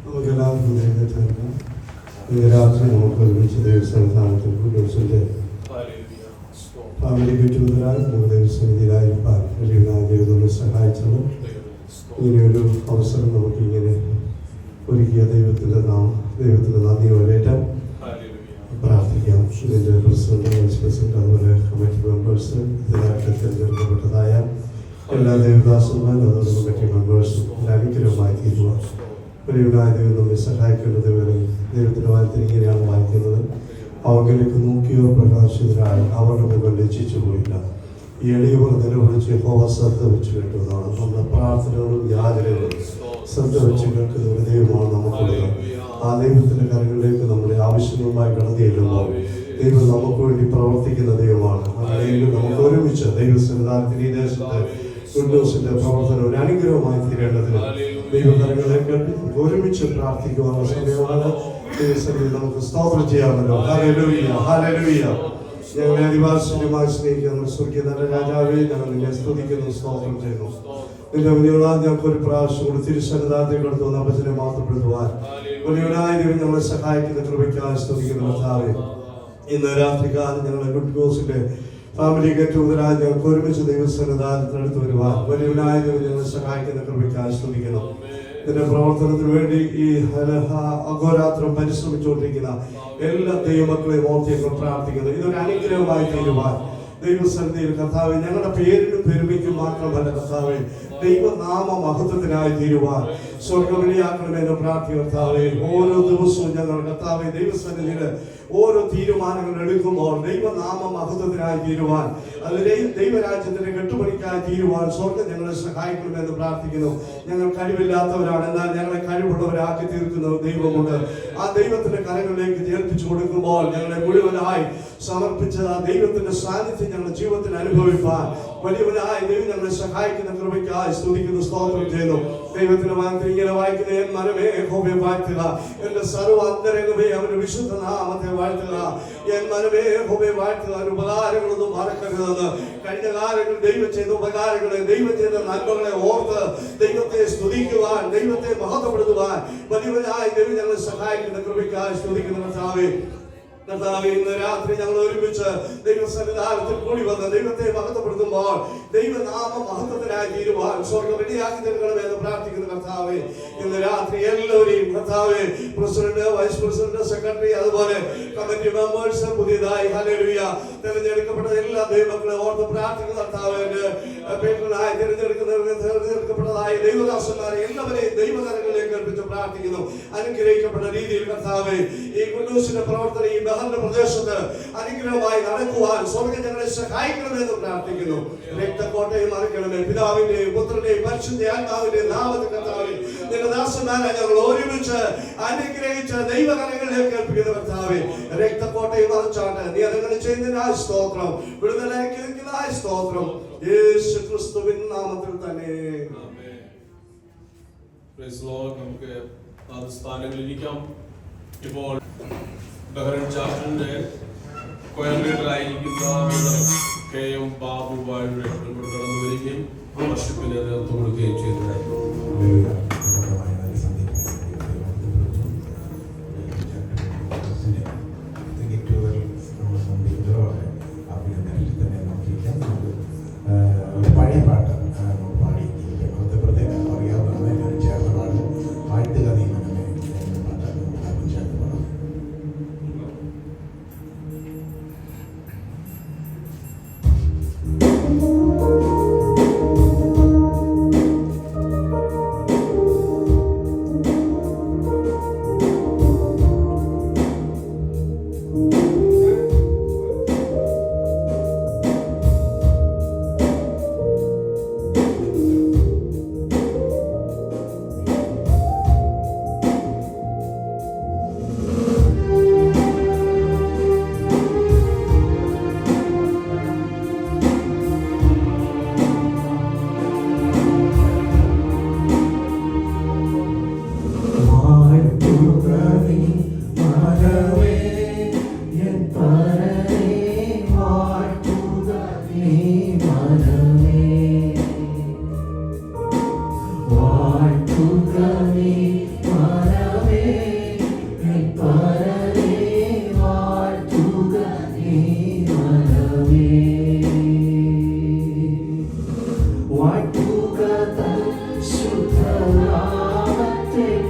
നമുക്കെല്ലാവർക്കും ദൈവത്തിനേക്കാം. ഈ രാത്രി നമുക്ക് ഒരുമിച്ച് ദൈവസന്നിധാനത്തിൽ ദിവസത്തിൻ്റെ ഫാമിലി ഗെറ്റുഗതറായി നമുക്ക് ദൈവസന്നിധിയിലായിരിക്കാൻ കഴിയുന്ന ദൈവം നമ്മെ സഹായിച്ചത്. ഇങ്ങനെയൊരു അവസരം നമുക്കിങ്ങനെ ഒരുക്കിയ ദൈവത്തിൻ്റെ നന്ദി വരേറ്റാൻ പ്രാർത്ഥിക്കാം. ഇതിൻ്റെ പ്രസിഡന്റ്, വൈസ് പ്രസിഡന്റ്, അതുപോലെ കമ്മിറ്റി മെമ്പേഴ്സ്, ഇതിനായിട്ട് തിരഞ്ഞെടുക്കപ്പെട്ടതായ എല്ലാ ദേവദാസന്മാരും അതുപോലെ കമ്മിറ്റി മെമ്പേഴ്സും അനുഗ്രഹമായി തീരുക. പരിവിനായ ദൈവം നമ്മെ സഹായിക്കേണ്ടത് വരെ ദൈവത്തിൻ്റെ വാരത്തിൽ ഇങ്ങനെയാണ് വായിക്കുന്നത്. അവർക്ക് നോക്കിയോ പ്രകാശിതരായി അവരുടെ മുഖം ലജ്ജിച്ചു പോയില്ല. ഈ എളിയവർ നിലവിളിച്ച് യഹോവ ശ്രദ്ധ വെച്ച് കേട്ടതാണ്. നമ്മുടെ പ്രാർത്ഥനകളും യാചനകളും ശ്രദ്ധ വെച്ച് കേൾക്കുന്ന ഒരു ദൈവമാണ് നമുക്കുള്ളത്. ആ ദൈവത്തിൻ്റെ കരങ്ങളിലേക്ക് നമ്മുടെ ആവശ്യങ്ങളുമായി കടന്നു ചെല്ലുമ്പോൾ ദൈവം നമുക്ക് വേണ്ടി പ്രവർത്തിക്കുന്ന ദൈവമാണ്. അല്ലെങ്കിൽ നമുക്ക് ഒരുമിച്ച് ദൈവസന്നിധാനത്തിൽ ഈ ദേശത്തെ വിൻഡോസിന്റെ പ്രവർത്തനം ഒരു അനുഗ്രഹമായി തീരേണ്ടതിന് ദൈവകരങ്ങളിലേക്ക് ഒരുമിച്ച് പ്രാർത്ഥിക്കുവാനുള്ള സമയമാണ്. ദൈവസന്നിധിയിൽ നമുക്ക് സ്തോത്രം ചെയ്യാമല്ലോ. Hallelujah, hallelujah. ഞങ്ങളെ അതിവാസീയമായി സ്നേഹിക്കുന്ന സ്വർഗീയ നല്ല രാജാവേ, ഞങ്ങൾ നിന്നെ സ്തുതിക്കുന്നു, സ്തോത്രം ചെയ്യുന്നു. നിന്റെ മുന്നിലുള്ള ഞങ്ങൾക്ക് ഒരു പ്രാവശ്യം കൂടി തിരുസന്നിധാനത്തേക്ക് എടുത്തു വന്ന അപ്പച്ചനെ മാത്രപ്പെടുത്തുവാൻ വലിയവനായ ദൈവം ഞങ്ങളെ സഹായിക്കുന്ന കൃപയ്ക്കായി സ്തുതിക്കുന്ന കർത്താവേ, ഇന്ന് രാത്രികാലം ഞങ്ങളുടെ ഗുഡ് ഗോസിന്റെ ഫാമിലി ഗെറ്റുഗതറായി ഞങ്ങൾക്ക് ഒരുമിച്ച് ദൈവസന്നിധാനത്തിനടുത്ത് വരുവാൻ വലിയവനായ ദൈവം ഞങ്ങളെ സഹായിക്കുന്ന കൃപയ്ക്കായി സ്തുതിക്കുന്നു. ഇതിന്റെ പ്രവർത്തനത്തിന് വേണ്ടി ഈ അഹോരാത്രം പരിശ്രമിച്ചുകൊണ്ടിരിക്കുന്ന എല്ലാ ദൈവമക്കളെയും ഓർത്ത് ഞങ്ങൾ പ്രാർത്ഥിക്കുന്നു. ഇതൊരു അനുഗ്രഹമായി തീരുവാൻ ദൈവസന്നിധിയിൽ കർത്താവേ, ഞങ്ങളുടെ പേരിനും പെരുമയ്ക്കും മാത്രമല്ല കർത്താവേ, ദൈവനാമ മഹത്വത്തിനായി തീരുവാൻ സ്വർഗവിളിയാക്കണമെന്ന് പ്രാർത്ഥിക്കും കർത്താവേ. ഓരോ ദിവസവും ഞങ്ങൾ കർത്താവേ ദൈവസന്നിധിയിൽ ഓരോ തീരുമാനങ്ങൾ എടുക്കുമ്പോൾ ദൈവനാമ മഹത്വത്തിനായി തീരുവാൻ, അതിലെയും ദൈവരാജ്യത്തിന്റെ കെട്ടുപണിക്കായി തീരുവാൻ സ്വർഗം ഞങ്ങളെ സഹായിക്കണമെന്ന് പ്രാർത്ഥിക്കുന്നു. ഞങ്ങൾ കഴിവില്ലാത്തവരാണ്, എന്നാൽ ഞങ്ങളെ കഴിവുള്ളവരാക്കി തീർക്കുന്ന ദൈവമുണ്ട്. ആ ദൈവത്തിന്റെ കരങ്ങളിലേക്ക് ഏൽപ്പിച്ചു കൊടുക്കുമ്പോൾ ഞങ്ങളെ മുഴുവനായി സമർപ്പിച്ച ആ ദൈവത്തിന്റെ സാന്നിധ്യം ഞങ്ങളുടെ ജീവിതത്തിൽ അനുഭവിപ്പാൻ വലിയവനായ ദൈവം ഞങ്ങളെ സഹായിക്കുന്ന കൃപയ്ക്കായി സ്തുതിക്കുന്നു, സ്തോത്രം ചെയ്യുന്നു. ദൈവത്തിന്റെ വാക്യത്തിൽ ഇങ്ങനെ വായിക്കുന്ന എൻ മനമേ യഹോവയെ വാഴ്ത്തുക, എന്റെ സർവ്വ അന്തരംഗമേ അവന്റെ വിശുദ്ധ നാമത്തെ വാഴ്ത്തുക. എൻ മനമേ യഹോവയെ വാഴ്ത്തുക, അവന്റെ ഉപകാരങ്ങളൊന്നും മറക്കരുതെന്ന്. കഴിഞ്ഞ കാലങ്ങളിൽ ദൈവം ചെയ്ത ഉപകാരങ്ങളെ, ദൈവം ചെയ്ത നന്മകളെ ഓർത്ത് ദൈവത്തെ സ്തുതിക്കുവാൻ, ദൈവത്തെ മഹത്വപ്പെടുത്തുവാൻ വലിയവനായ ദൈവം ഞങ്ങളെ സഹായിക്കുന്ന കൃപയ്ക്കായി സ്തുതിക്കുന്ന കർത്താവേ. കർത്താവേ, ഇന്ന് രാത്രി ഞങ്ങൾ ഒരുമിച്ച് ദൈവസന്നിധാനത്തിൽ കൂടി വന്ന് ദൈവത്തെ മഹത്വപ്പെടുത്തുമ്പോൾ ദൈവനാമ മഹത്വത്തിനായി തീരുവാൻ സ്വർഗ്ഗം റെഡിയാക്കി തരണമെന്ന് പ്രാർത്ഥിക്കുന്ന കർത്താവേ, ഇന്ന് രാത്രി എല്ലാവരെയും കർത്താവേ, പ്രസിഡന്റ്, വൈസ് പ്രസിഡന്റ്, സെക്രട്ടറി, അതുപോലെ കമ്മിറ്റി മെമ്പേഴ്സ്, പുതിയതായി ഹല്ലേലൂയ തിരഞ്ഞെടുക്കപ്പെട്ട എല്ലാ ദൈവമക്കളെ ഓർത്ത് പ്രാർത്ഥിക്കുന്ന കർത്താവേ, പേറ്റനായി തിരഞ്ഞെടുക്കപ്പെട്ടതായ ദൈവദാസന്മാരെ എല്ലാവരെയും ദൈവകരങ്ങളിലേക്ക് ഏൽപ്പിച്ച് പ്രാർത്ഥിക്കുന്നു. അനുഗ്രഹിക്കപ്പെട്ട രീതിയിൽ കർത്താവേ, ഈ കുണ്ടൂസിന്റെ പ്രവർത്തനം ഈ ബഹറിന്റെ പ്രദേശത്ത് അനുഗ്രഹമായി നടക്കുവാൻ സ്വർഗ്ഗം ഞങ്ങളെ സഹായിക്കണമെന്ന് പ്രാർത്ഥിക്കുന്നു. രക്തക്കോട്ടയും മറിക്കണമേ. പിതാവിന്റെയും പുത്രന്റെയും പരിശുദ്ധ ആത്മാവിന്റെയും നാമത്തിൽ കർത്താവേ, നിന്റെ ദാസന്മാരെ ഞങ്ങൾ ഒരുമിച്ച് അനുഗ്രഹിച്ച ദൈവകരങ്ങളിലേക്ക് ഏൽപ്പിക്കുന്ന കർത്താവേ, രക്തക്കോട്ടയും മറിച്ചാട്ട് നീ അതങ്ങനെ ചെയ്യുന്നതിനായി സ്തോത്രം, വിടുതലായി സ്തോത്രം, യേശു ക്രിസ്തുവിൻ നാമത്തിൽ തന്നെ. നമുക്ക് സ്ഥാനങ്ങളിലിരിക്കാം. ഇപ്പോൾ ബഹ്റൈൻ ചാപ്റ്ററിന്റെ കോർഡിനേറ്ററായിരിക്കുന്ന KM ബാബു കടന്നു വരികയും വർഷിപ്പിന് നേതൃത്വം കൊടുക്കുകയും ചെയ്തതായിരുന്നു. പഴയ പാട്ട് പാടി പ്രത്യേകം അറിയാവുന്നതാണ് ചേർന്ന പാട്ട് വാഴ്ത്തുക നീ മനമേ എന്ന പാട്ടാണ് ചേർന്ന് പാടും.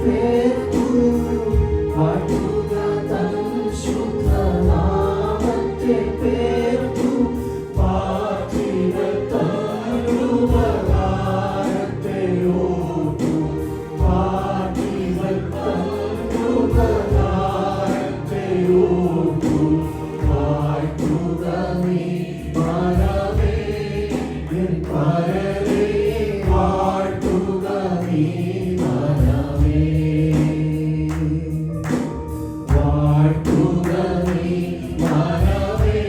പേർത്തു വാഴ്ത്തുക തൻ ശുദ്ധനാമത്തെ പേർത്തു പാർത്തികൾ തന്നുപകാരത്തെ ഓർത്തു പാർത്തികൾ തന്നുപകാരത്തെ ഓർത്തു വാഴ്ത്തുക നീ മനമേ എൻ പരമേ വാഴ്ത്തുക നീ മനമേ വാഴ്ത്തുക നീ മനമേ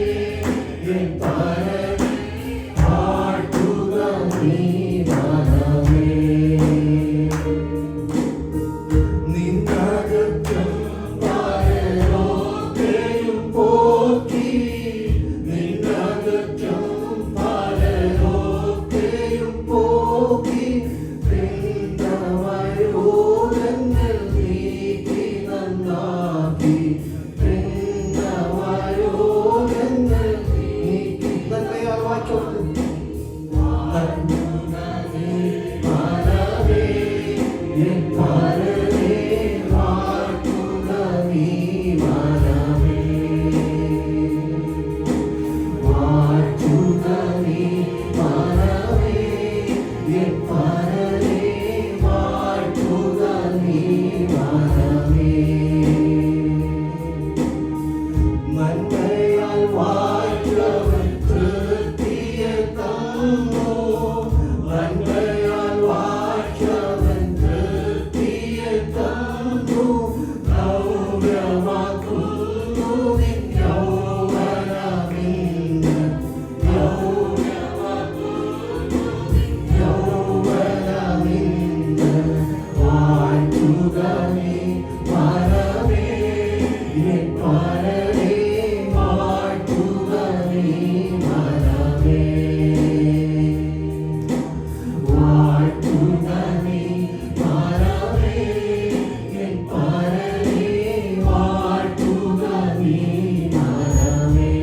എൻ പരമേ വാഴ്ത്തുക നീ മനമേ നിന്നകത്തും പരലോകയും പോക്കി നിന്നകത്തും പരലോകയും പോക്കി വയോരങ്ങൾ നീക്കി നന്നാക്കി വയോരങ്ങൾ നീക്കി നന്മയാൽ വായിച്ചോട്ട് നന്മയാൽ വാഴ്ത്തവൻ തൃപ്തിയെ തന്നു നന്മയാൽ വാഴ്ത്തവൻ തൃപ്തിയെ തന്നു നവ്യമാക്കുന്നു നിൻ യൗവനമിന്ന് യൗവനമിന്ന് വാഴ്ത്തുക നീ മനമേ എൻ പരമേ വാഴ്ത്തുക നീ മനമേ വാഴ്ത്തുക നീ മനമേ എൻ പരമേ വാഴ്ത്തുക നീ മനമേ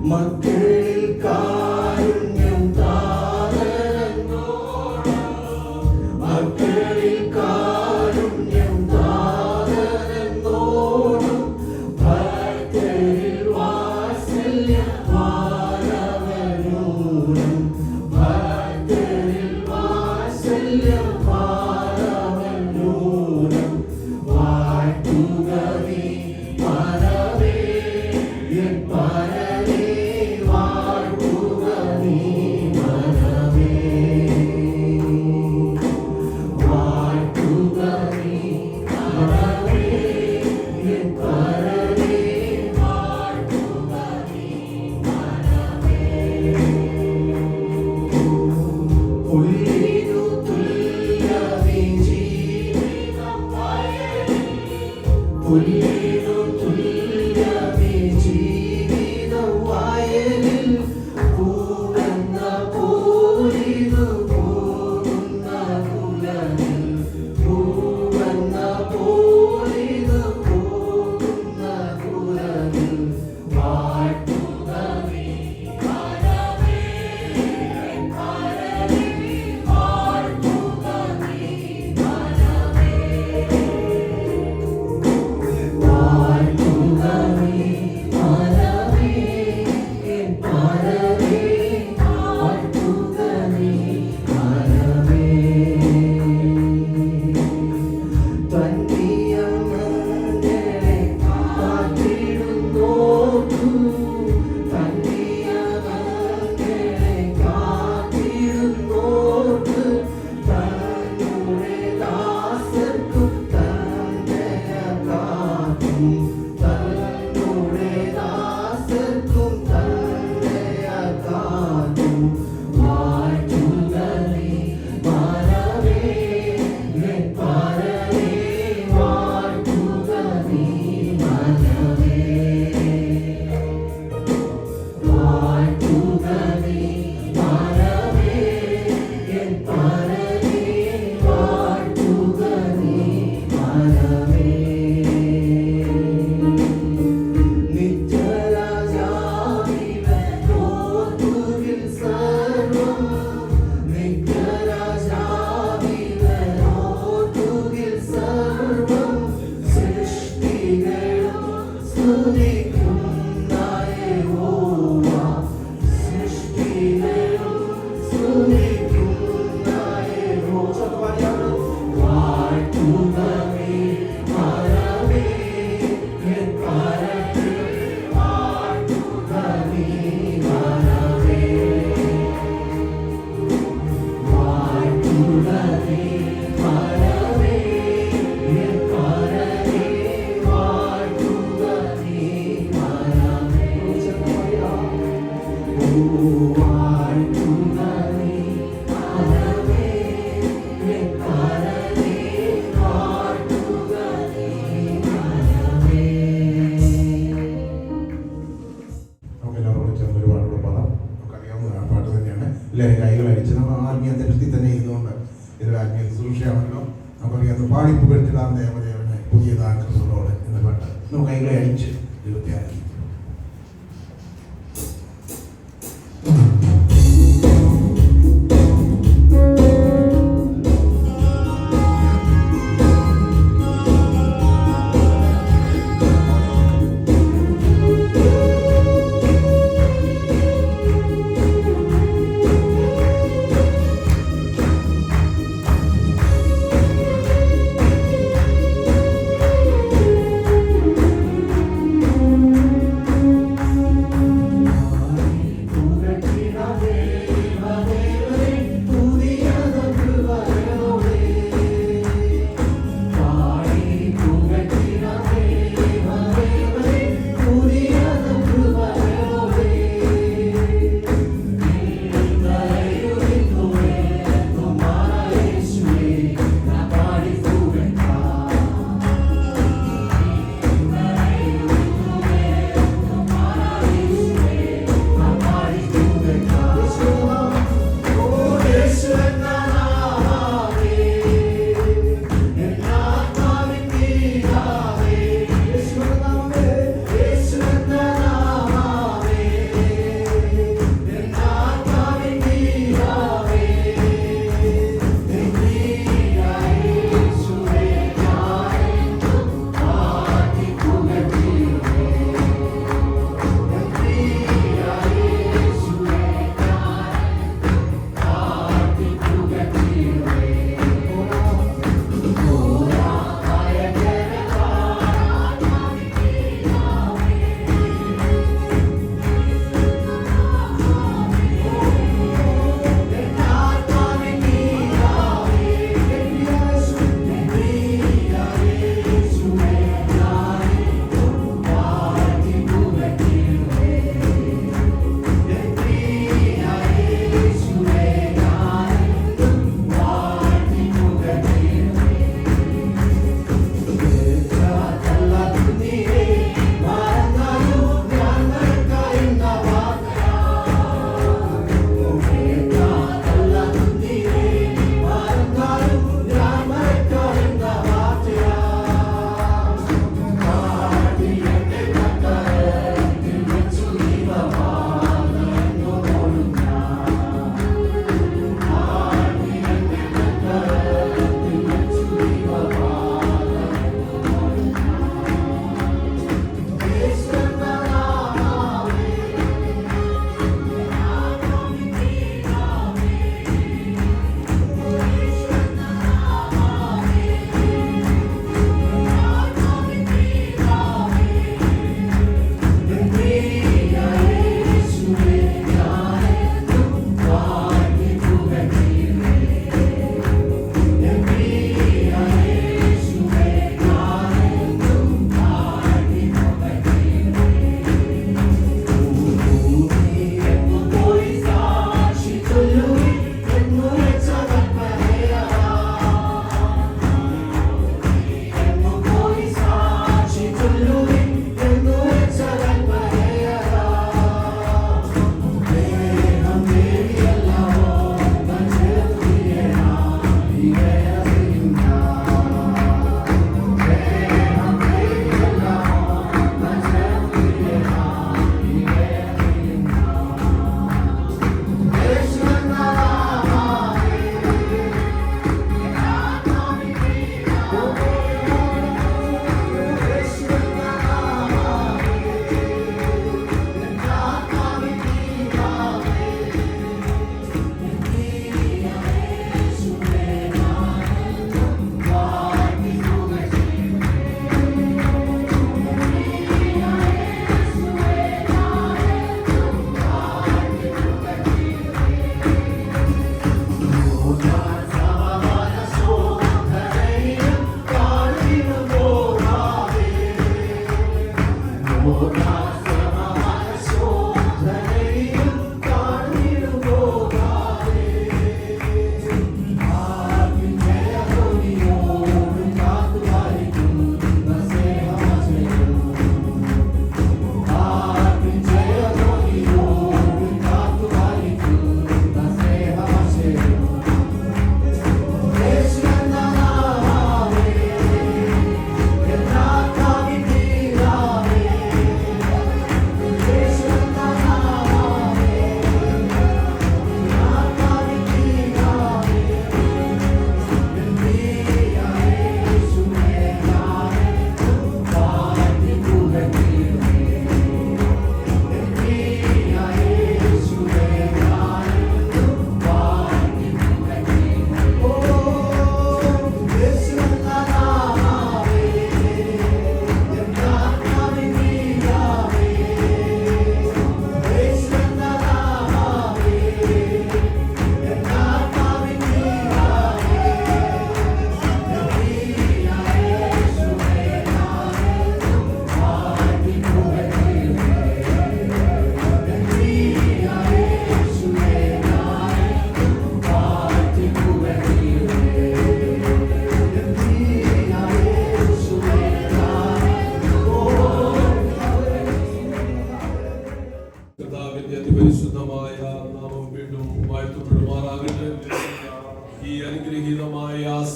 മക്കളിൽ കാരുണ്യം താരനോട് മക്കളിൽ കാരുണ്യം താരനോടും ഭക്തരിൽ വാത്സല്യം മാനവനോടും ഭക്തരിൽ വാത്സല്യം മാനവനോടും വാഴ്ത്തുക നീ മനമേ എൻ പരമേ വാഴ്ത്തുക നീ മനമേ വാഴ്ത്തുക ആത്മീയ ശുശ്രൂഷയാണല്ലോ. നമുക്കറിയാം പാടി പുകഴ്ത്തിടാൻ ദേവദേവനെ പുതിയതാക്കുന്നതോടെ എന്ന പാട്ട് നമുക്ക് കൈകളെ അടിച്ച് ദൈവത്തെ ആരാധിക്കാം. ും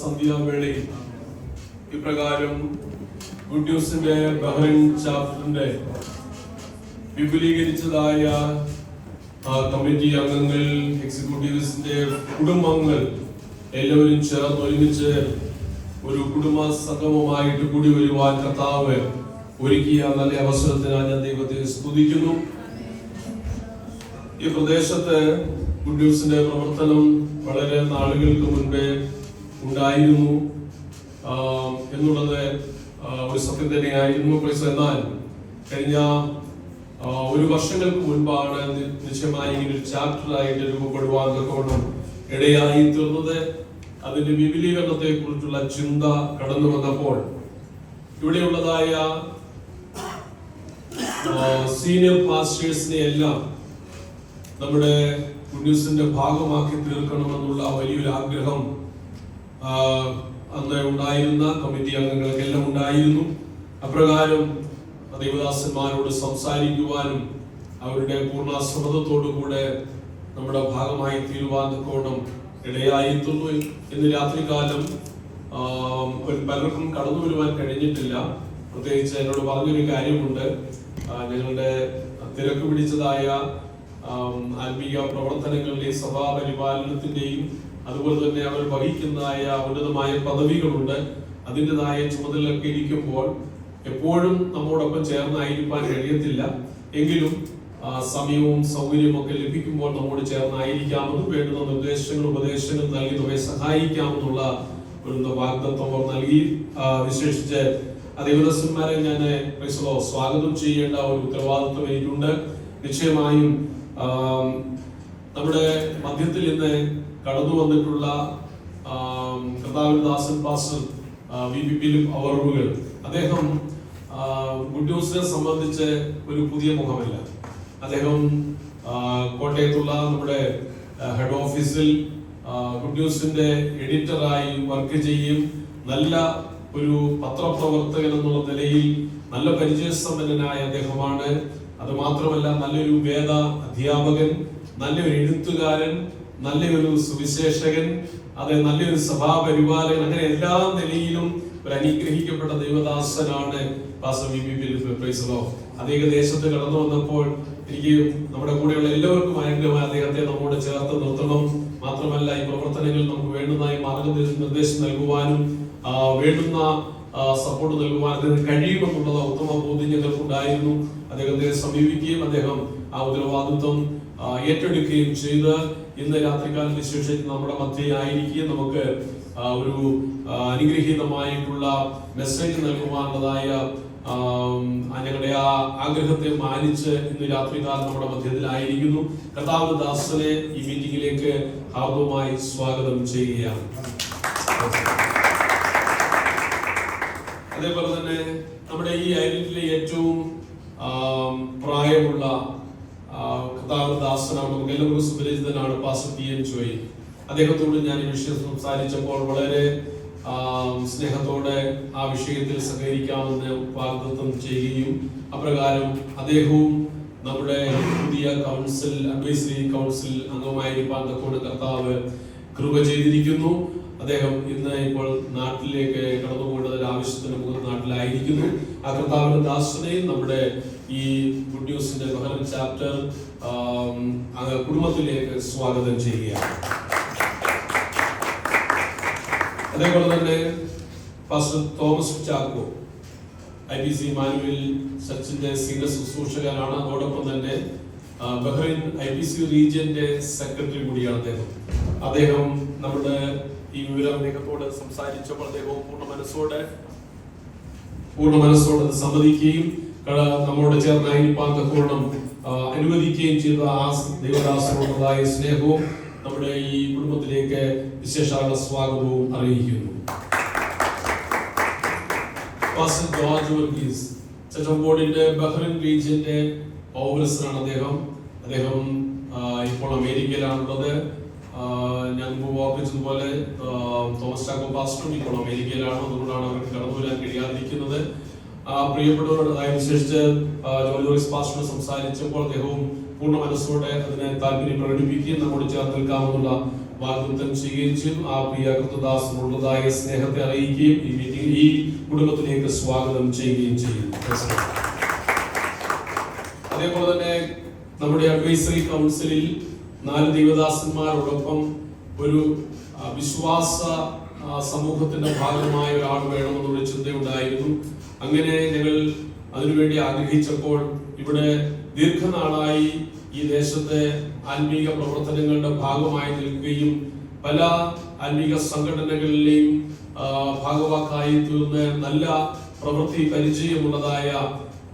സന്ധ്യാവേളയിൽ ഇപ്രകാരം ഗുഡ് ന്യൂസിന്റെ ബഹ്റൈൻ ചാപ്റ്ററിന്റെ വിപുലീകരിച്ചതായ കമ്മിറ്റി അംഗങ്ങൾ, എക്സിക്യൂട്ടീവ്സിന്റെ കുടുംബങ്ങൾ എല്ലാവരും ചേർന്ന് ഒരുമിച്ച് ഒരു കുടുംബ സംഗമമായിട്ട് കൂടി വരുവാൻ കർത്താവ് ഒരുക്കിയ നല്ല അവസരത്തിനായി ഞാൻ ദൈവത്തെ സ്തുതിക്കുന്നു. ഈ പ്രദേശത്ത് ഗുഡ് ന്യൂസിന്റെ പ്രവർത്തനം വളരെ നാളുകൾക്ക് മുൻപേ ഉണ്ടായിരുന്നു എന്നുള്ളത് ഒരു സത്യം തന്നെയായിരുന്നു. എന്നാൽ കഴിഞ്ഞ ഒരു വർഷങ്ങൾക്ക് മുൻപാണ് നിശ്ചയമായി ഇങ്ങനെ ഒരു ചാപ്റ്ററായിട്ട് രൂപപ്പെടുവാൻ തക്കവണ്ണം ഇടയായി തീർന്നത്. അതിന്റെ വിപുലീകരണത്തെ കുറിച്ചുള്ള ചിന്ത കടന്നു വന്നപ്പോൾ ഇവിടെയുള്ളതായ സീനിയർ പാസ്റ്റേഴ്സിനെ എല്ലാം നമ്മുടെ ഗുഡ് ന്യൂസിന്റെ ഭാഗമാക്കി തീർക്കണമെന്നുള്ള വലിയൊരു ആഗ്രഹം അന്ന് ഉണ്ടായിരുന്ന കമ്മിറ്റി അംഗങ്ങൾക്കെല്ലാം ഉണ്ടായിരുന്നു. അപ്രകാരം ദൈവദാസന്മാരോട് സംസാരിക്കുവാനും അവരുടെ പൂർണ്ണ സമ്മതത്തോടുകൂടെ നമ്മുടെ ഭാഗമായി തീരുവാൻ തക്കവണ്ണം ഇടയായിത്തുന്നു. ഇന്ന് രാത്രികാലം പലർക്കും കടന്നു വരുവാൻ കഴിഞ്ഞിട്ടില്ല. പ്രത്യേകിച്ച് എന്നോട് പറഞ്ഞൊരു കാര്യമുണ്ട്. ഞങ്ങളുടെ തിരക്ക് പിടിച്ചതായ ആത്മീയ പ്രവർത്തനങ്ങളുടെയും സഭാ പരിപാലനത്തിന്റെയും അതുപോലെ തന്നെ അവർ വഹിക്കുന്നതായ ഉന്നതമായ പദവികളുണ്ട്. അതിൻ്റെതായ ചുമതലയൊക്കെ ഇരിക്കുമ്പോൾ എപ്പോഴും നമ്മോടൊപ്പം ചേർന്നായിരിക്കാൻ കഴിയത്തില്ല. എങ്കിലും സമയവും സൗകര്യവും ഒക്കെ ലഭിക്കുമ്പോൾ നമ്മോട് ചേർന്നായിരിക്കാമെന്നും വേണ്ടുന്ന നിർദ്ദേശങ്ങളും ഉപദേശങ്ങളും നൽകി നമ്മെ സഹായിക്കാമെന്നുള്ള ഒരു വാഗ്ദത്വം അവർ നൽകി. വിശേഷിച്ച് ദൈവദാസന്മാരെ ഞാൻ സ്വാഗതം ചെയ്യേണ്ട ഒരു ഉത്തരവാദിത്വം എനിക്കുണ്ട്. നിശ്ചയമായും നമ്മുടെ മധ്യത്തിൽ ഇന്ന് കടന്നു വന്നിട്ടുള്ള കർത്താവിന്റെ ദാസൻ പാസ്റ്റർ വി.പി. ഫിലിപ്പ് അവറുകൾ, അദ്ദേഹം ഗുഡ് ന്യൂസിനെ സംബന്ധിച്ച് ഒരു പുതിയ മുഖമല്ല. അദ്ദേഹം കോട്ടയത്തുള്ള നമ്മുടെ ഹെഡ് ഓഫീസിൽ ഗുഡ് ന്യൂസിന്റെ എഡിറ്ററായി വർക്ക് ചെയ്യും. നല്ല ഒരു പത്രപ്രവർത്തകൻ എന്നുള്ള നിലയിൽ നല്ല പരിചയസമ്പന്നനായ അദ്ദേഹമാണ്. അത് മാത്രമല്ല നല്ലൊരു വേദ അധ്യാപകൻ, നല്ലൊരു എഴുത്തുകാരൻ, നല്ലൊരു സുവിശേഷകൻ, അതെ നല്ലൊരു സഭാപരിപാലകൻ, അങ്ങനെ എല്ലാ നിലയിലും ഒരു അനുഗ്രഹിക്കപ്പെട്ട ദൈവദാസനാണ് പാസ്റ്റർ വി.പി. ഫിലിപ്പ്. അദ്ദേഹം ദേശത്ത് കടന്നു വന്നപ്പോൾ എനിക്ക് നമ്മുടെ കൂടെയുള്ള എല്ലാവർക്കും ആഗ്രഹമായി അദ്ദേഹത്തെ നമ്മോട് ചേർത്ത് നിർത്തണം. മാത്രമല്ല ഈ പ്രവർത്തനങ്ങളിൽ നമുക്ക് വേണ്ടുന്ന മാർഗനിർദ്ദേശം നൽകുവാനും വേണ്ടുന്ന സപ്പോർട്ട് നൽകുവാൻ അദ്ദേഹം കഴിയുമെന്നുള്ളത് ഉത്തമ ബോധ്യം ഞങ്ങൾക്കുണ്ടായിരുന്നു. അദ്ദേഹത്തെ സമീപിക്കുകയും അദ്ദേഹം ആ ഉത്തരവാദിത്വം ഏറ്റെടുക്കുകയും ചെയ്ത് ഇന്ന് രാത്രികാലം വിശേഷിച്ച് നമ്മുടെ മധ്യയായിരിക്കുകയും നമുക്ക് ഒരു അനുഗ്രഹീതമായിട്ടുള്ള മെസ്സേജ് നൽകുവാനുള്ളതായ ഞങ്ങളുടെ ആ ആഗ്രഹത്തെ മാനിച്ച് ഇന്ന് രാത്രികാലം നമ്മുടെ മധ്യത്തിലായിരിക്കുന്നു. കർത്താവ് ദാസനെ ഈ മീറ്റിംഗിലേക്ക് ഹാർദവമായി സ്വാഗതം ചെയ്യുകയാണ്. അതേപോലെ തന്നെ നമ്മുടെ ഈ ഐലൻഡിലെ ഏറ്റവും പ്രായമുള്ള കർത്താവ് ദാസനാണ്, നമുക്ക് എല്ലാവർക്കും സുപരിചിതനാണ്, പാസ്റ്റർ പി.എൻ. ജോയി. അദ്ദേഹത്തോട് ഞാൻ ഈ വിഷയം സംസാരിച്ചപ്പോൾ വളരെ സ്നേഹത്തോടെ ആ വിഷയത്തിൽ സഹകരിക്കാമെന്ന് വാഗ്ദത്തം ചെയ്യുകയും അപ്രകാരം അദ്ദേഹവും നമ്മുടെ പുതിയ കൗൺസിൽ അഡ്വൈസറി കൗൺസിൽ അംഗമായിരിക്കാൻ തക്കോട് കർത്താവ് കൃപ ചെയ്തിരിക്കുന്നു. അദ്ദേഹം ഇന്ന് ഇപ്പോൾ നാട്ടിലേക്ക് കടന്നുപോകേണ്ടതിന്റെ ആവശ്യത്തിന് മുഖത്ത് നാട്ടിലായിരിക്കുന്നു. ആ കർത്താവിന്റെ ദാസനെയും നമ്മുടെ ഈ ഗുഡ് ന്യൂസിന്റെ ബഹ്റൈൻ ചാപ്റ്റർ കുടുംബത്തിലേക്ക് സ്വാഗതം ചെയ്യുകയാണ്. അതേപോലെ തന്നെ പാസ്റ്റർ തോമസ് ചാക്കോ IPC മാനുവൽ ചർച്ചിന്റെ സീനിയർ ശുശ്രൂഷകനാണ്. അതോടൊപ്പം തന്നെ ബഹ്റൈൻ IPC റീജിയന്റെ സെക്രട്ടറി കൂടിയാണ് അദ്ദേഹം നമ്മുടെ ഈ വിവരം അദ്ദേഹത്തോട് സംസാരിച്ചപ്പോൾ അദ്ദേഹവും പൂർണ്ണ മനസ്സോടെ സമ്മതിക്കുകയും നമ്മോട് ചേർന്നായിരിക്കാൻ തക്കോണം അനുവദിക്കുകയും ചെയ്ത ആ ദൈവദാസനോടുള്ളതായ സ്നേഹവും നമ്മുടെ ഈ കുടുംബത്തിലേക്ക് വിശേഷാല സ്വാഗതവും അറിയിക്കുന്നു. പാസ്റ്റർ ജോർജ് വർഗീസ് ചട്ടമ്പോടിന്റെ ബഹ്റൈൻ റീജിയന്റെ ഓഫീസറാണ് അദ്ദേഹം ഇപ്പോൾ അമേരിക്കയിലാണുള്ളത്. ഞാൻ ഓർപ്പിച്ചതുപോലെ തോമസ് ചാക്കോ പാസ്റ്ററും ഇപ്പോൾ അമേരിക്കയിലാണ്. അതുകൊണ്ടാണ് അവർക്ക് കടന്നു വരാൻ കഴിയാതിരിക്കുന്നത്. പ്രിയപ്പെട്ടവരോട് വിശേഷിച്ച് ജോർജ് പാസ്റ്റർ സംസാരിച്ചപ്പോൾ അദ്ദേഹവും പൂർണ്ണ മനസ്സോടെ അതിനെ താല്പര്യം പ്രകടിപ്പിക്കുകയും നമ്മോട് ചേർത്ത് നിൽക്കാമെന്നുള്ള വാഗ്ദത്തം ചെയ്യുകയും ചെയ്തു. ആ പ്രിയ കൃതദാസനുള്ളതായ സ്നേഹത്തെ അറിയിക്കുകയും ഈ മീറ്റിംഗ് ഈ കുടുംബത്തിലേക്ക് സ്വാഗതം ചെയ്യുകയും ചെയ്യും. അതേപോലെ തന്നെ നമ്മുടെ അഡ്വൈസറി കൗൺസിലിൽ 4 ദൈവദാസന്മാരോടൊപ്പം ഒരു വിശ്വാസ സമൂഹത്തിന്റെ ഭാഗമായ ഒരാൾ വേണമെന്നുള്ള ചിന്തയുണ്ടായിരുന്നു. അങ്ങനെ ഞങ്ങൾ അതിനുവേണ്ടി ആഗ്രഹിച്ചപ്പോൾ ഇവിടെ ദീർഘനാളായി ഈ ദേശത്തെ ആത്മീക പ്രവർത്തനങ്ങളുടെ ഭാഗമായി നിൽക്കുകയും പല ആത്മീക സംഘടനകളിലെയും ഭാഗവാക്കായി തീർന്ന് നല്ല പ്രവൃത്തി പരിചയമുള്ളതായ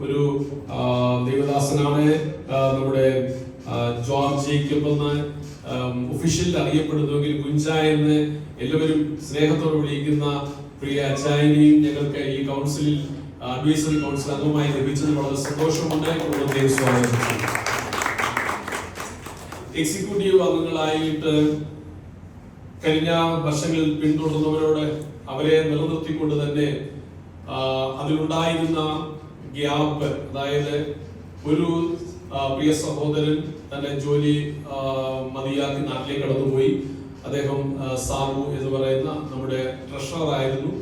ഒരു ദൈവദാസനാണ് നമ്മുടെ ജോർജ് ജേക്കബ് എന്ന് ഒഫീഷ്യലിൽ അറിയപ്പെടുന്നുവെങ്കിൽ കുഞ്ച എന്ന് എല്ലാവരും സ്നേഹത്തോടെ വിളിക്കുന്ന പ്രിയ അച്ചായനെയും ഞങ്ങൾക്ക് ഈ കൗൺസിലിൽ അഡ്വൈസറി കൗൺസിൽ അംഗമായി ലഭിച്ചത് വളരെ സന്തോഷമുണ്ട്. സ്വാഗതം. എക്സിക്യൂട്ടീവ് അംഗങ്ങളായിട്ട് കഴിഞ്ഞ വർഷങ്ങളിൽ പിന്തുടർന്നവരോട് അവരെ നിലനിർത്തിക്കൊണ്ട് തന്നെ അതിലുണ്ടായിരുന്ന ഗ്യാപ്പ്, അതായത് ഒരു പ്രിയ സഹോദരൻ തന്റെ ജോലി മതിയാക്കി നാട്ടിലേക്ക് കടന്നുപോയി. അദ്ദേഹം സാബു എന്ന് പറയുന്ന നമ്മുടെ ട്രഷറർ ആയിരുന്നു.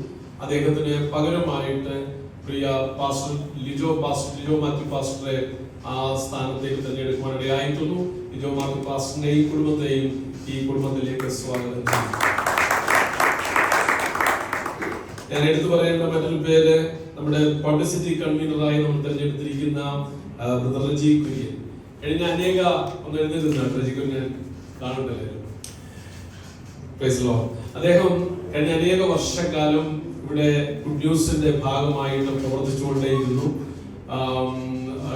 അദ്ദേഹത്തിന് പകരമായിട്ട് പ്രിയ പാസ്റ്റർ ലിജോ മാത്യു പാസ്റ്ററെ ആ സ്ഥാനത്തേക്ക് തിരഞ്ഞെടുക്കുവാനിടയായിരുന്നു. ലിജോ മാത്യു പാസ്റ്ററിനെയും കുടുംബത്തെയും ഈ കുടുംബത്തിലേക്ക് സ്വാഗതം ചെയ്യും. ഞാൻ എടുത്തു പറയേണ്ട മറ്റൊരു പേര് നമ്മുടെ പബ്ലിസിറ്റി കൺവീനറായി നമ്മൾ തിരഞ്ഞെടുത്തിരിക്കുന്ന ബ്രദർ റജി കുര്യൻ. കഴിഞ്ഞ അനേക ഒന്ന് എഴുതിയിരുന്ന റജി കുര്യൻ കാണുന്നില്ല. അദ്ദേഹം കഴിഞ്ഞ അനേക വർഷക്കാലം ഇവിടെ ഗുഡ് ന്യൂസിന്റെ ഭാഗമായിട്ട് പ്രവർത്തിച്ചുകൊണ്ടേയിരുന്നു.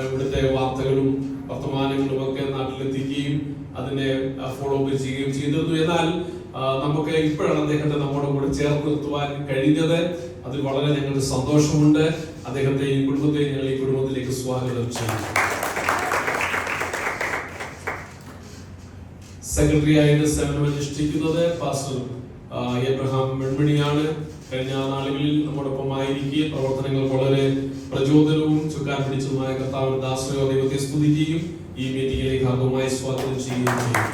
ഇവിടുത്തെ വാർത്തകളും വർത്തമാനങ്ങളും ഒക്കെ നാട്ടിലെത്തിക്കുകയും അതിനെ ഫോളോ അപ്പ് ചെയ്യുകയും ചെയ്തിരുന്നു. എന്നാൽ നമുക്ക് ഇപ്പോഴാണ് അദ്ദേഹത്തെ നമ്മുടെ കൂടെ ചേർത്ത് നിർത്തുവാൻ കഴിഞ്ഞത്. അതിൽ വളരെ ഞങ്ങൾക്ക് സന്തോഷമുണ്ട്. അദ്ദേഹത്തെ ഈ കുടുംബത്തെ ഞങ്ങൾ ഈ കുടുംബത്തിലേക്ക് സ്വാഗതം ചെയ്യുന്നു. സെക്രട്ടറി ആയിട്ട് സേവനമനുഷ്ഠിക്കുന്നത് പാസ്റ്റർ എബ്രഹാം വെൺമണിയാണ്. കഴിഞ്ഞ നാളുകളിൽ നമ്മോടൊപ്പം ആയിരിക്കുകയും പ്രവർത്തനങ്ങൾ വളരെ പ്രചോദനവും ചുക്കാൻ പിടിച്ചതുമായ കർത്താവിന്റെ ദാസനോ ദൈവത്തെ സ്തുതിക്കുകയും ഈ മീറ്റിംഗിലേക്ക് അംഗമായി സ്വാഗതം ചെയ്യുകയും ചെയ്യും.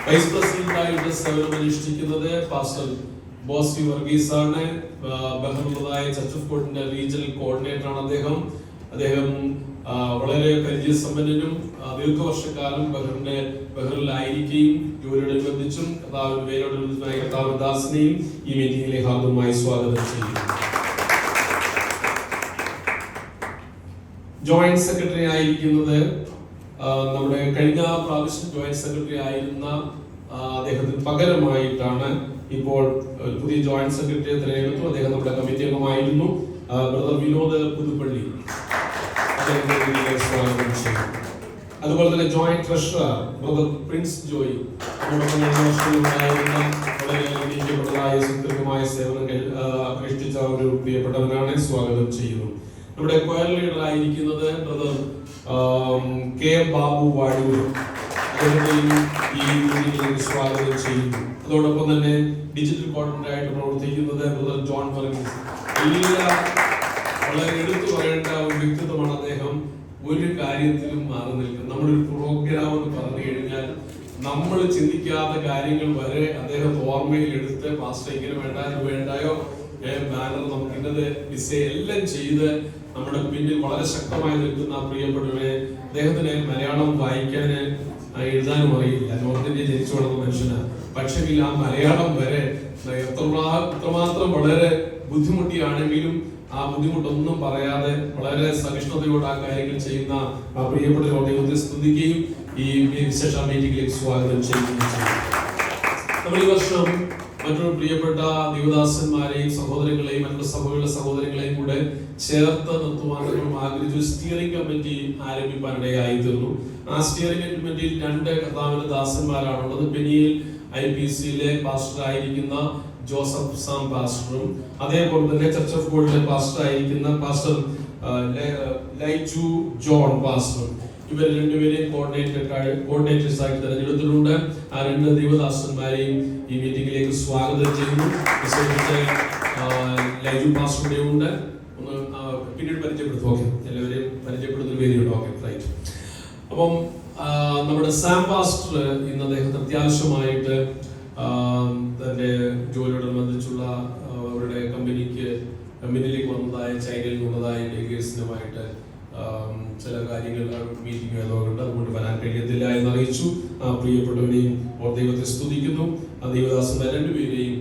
വൈസ് പ്രസിഡന്റായിട്ട് സേവനമനുഷ്ഠിക്കുന്നത് പാസ്റ്റർ ബോസ്റ്റി വർഗീസ് ആണ്. ബഹ്റിനുള്ളതായ ചർച്ച് ഓഫ് ഗോഡിന്റെ റീജിയണൽ കോർഡിനേറ്റർ ആണ് അദ്ദേഹം വളരെ പരിചയസമ്പന്നനും ദീർഘവർഷക്കാലം ബഹ്റിനിലായിരിക്കുകയും ജോലിയോടനുബന്ധിച്ചും കർത്താവ് ദാസിനെയും ഈ മീറ്റിംഗിലേക്ക് ഹാർദവമായി സ്വാഗതം ചെയ്യും. ജോയിന്റ് സെക്രട്ടറി ആയിരിക്കുന്നത് നമ്മുടെ കഴിഞ്ഞ പ്രാവശ്യം ജോയിന്റ് സെക്രട്ടറി ആയിരുന്ന അദ്ദേഹത്തിന് പകരമായിട്ടാണ് ഇപ്പോൾ പുതിയ ജോയിന്റ് സെക്രട്ടറിയെ തിരഞ്ഞെടുത്തു. അദ്ദേഹം നമ്മുടെ കമ്മിറ്റി അംഗമായിരുന്നു. ബ്രദർ വിനോദ് പുതുപ്പള്ളി. അതുപോലെ തന്നെ joint treasurer brother Prince Joy വളരെ സുദീർഘമായ സേവനങ്ങൾ അനുഷ്ഠിച്ച ഒരു പ്രിയപ്പെട്ടവനാണ്. സ്വാഗതം ചെയ്യുന്നു. നമ്മുടെ കൊയർ ലീഡർ ആയിരിക്കുന്നത് ബ്രദർ കെ ബാബു വാഴൂർ. അദ്ദേഹത്തെയും ഈ മീറ്റിംഗിലേക്ക് സ്വാഗതം ചെയ്യുന്നു. അതോടൊപ്പം തന്നെ ഡിജിറ്റൽ കോർഡിനേറ്റർ ആയിട്ട് പ്രവർത്തിക്കുന്നത് ബ്രദർ ജോൺ വർഗീസ്. വളരെ എടുത്തു പറയേണ്ട ഒരു വ്യക്തിത്വമാണ് അദ്ദേഹം. ഒരു കാര്യത്തിലും മാറി നിൽക്കും. നമ്മുടെ ഒരു പ്രോഗ്രാം എന്ന് പറഞ്ഞു കഴിഞ്ഞാൽ നമ്മൾ ചിന്തിക്കാത്ത കാര്യങ്ങൾ വരെ അദ്ദേഹം ഓർമ്മയിൽ എടുത്ത് പാസ്റ്റർ ഇങ്ങനെ വേണ്ട ഇത് വേണ്ടായോ ബാനർ നമുക്ക് ഇന്നത് ഡിസൈൻ എല്ലാം ചെയ്ത് നമ്മുടെ പിന്നിൽ വളരെ ശക്തമായി നിൽക്കുന്ന പ്രിയപ്പെട്ടവരെ. അദ്ദേഹത്തിന് മലയാളം വായിക്കാൻ എഴുതാനും അറിയില്ല. നോർത്ത് ഇന്ത്യ ജനിച്ചു വളർന്ന മനുഷ്യനാണ്. പക്ഷേ ആ മലയാളം വരെ എത്രമാത്രം വളരെ ബുദ്ധിമുട്ടിയാണെങ്കിലും ആ ബുദ്ധിമുട്ടൊന്നും പറയാതെ വളരെ സഹിഷ്ണുതയോടെ ആ കാര്യങ്ങൾ ചെയ്യുന്ന ആ പ്രിയപ്പെട്ട ദൈവത്തെ സ്തുതിക്കുകയും ഈ വിശേഷ മീറ്റിംഗിലേക്ക് സ്വാഗതം ചെയ്യുകയും ചെയ്യും. നമ്മൾ ഈ വർഷം മറ്റൊരു പ്രിയപ്പെട്ട ദൈവദാസന്മാരെയും സഹോദരങ്ങളെയും മറ്റു സഭകളുടെ സഹോദരങ്ങളെയും കൂടെ ചേർത്ത് നിർത്തുവാൻ നമ്മൾ ആഗ്രഹിച്ചു. സ്റ്റിയറിംഗ് കമ്മിറ്റി ആരംഭിക്കാനിടയായി തീർന്നു. ആ സ്റ്റിയറിംഗ് കമ്മിറ്റിയിൽ 2 കർത്താവിന്റെ ദാസന്മാരാണുള്ളത്. പെനിയിൽ IPCയിലെ പാസ്റ്റർ ആയിരിക്കുന്ന ജോസഫ് സാം പാസ്റ്ററും അതേപോലെ തന്നെ ചർച്ച് ഓഫ് ഗോഡിലെ പാസ്റ്റർ ആയിരിക്കുന്ന പാസ്റ്റർ ലൈജു ജോൺ പാസ്റ്ററും. ഇവർ രണ്ടുപേരെയും കോർഡിനേറ്റേഴ്സ് ആയിട്ട് തെരഞ്ഞെടുത്തിട്ടുണ്ട്. ആ 2 ദൈവദാസന്മാരെയും ഈ മീറ്റിംഗിലേക്ക് സ്വാഗതം ചെയ്യുന്നു. ലൈജു പാസ്റ്ററുടെ ഉണ്ട്. ഒന്ന് പിന്നീട് പരിചയപ്പെടുത്തും. ഓക്കെ, എല്ലാവരെയും പരിചയപ്പെടുത്തുന്ന വേദിയുണ്ട്. Okay, right. അപ്പം നമ്മുടെ സാം പാസ്റ്റർ ഇന്ന് അദ്ദേഹത്തിന് അത്യാവശ്യമായിട്ട് തൻ്റെ ജോലിയോടനുബന്ധിച്ചുള്ള അവരുടെ കമ്പനിയിലേക്ക് വന്നതായ ചൈനയിൽ നിന്നുള്ളതായ ഡെലിഗേറ്റ്സിനുമായിട്ട് ചില കാര്യങ്ങൾ മീറ്റിംഗ് ആയതുകൊണ്ട് അതുകൊണ്ട് വരാൻ കഴിയത്തില്ല എന്ന് അറിയിച്ചു. പ്രിയപ്പെട്ടവരെയും ഓർ ദൈവത്തെ സ്തുതിക്കുന്നു. ദൈവദാസന്റെ രണ്ടുപേരെയും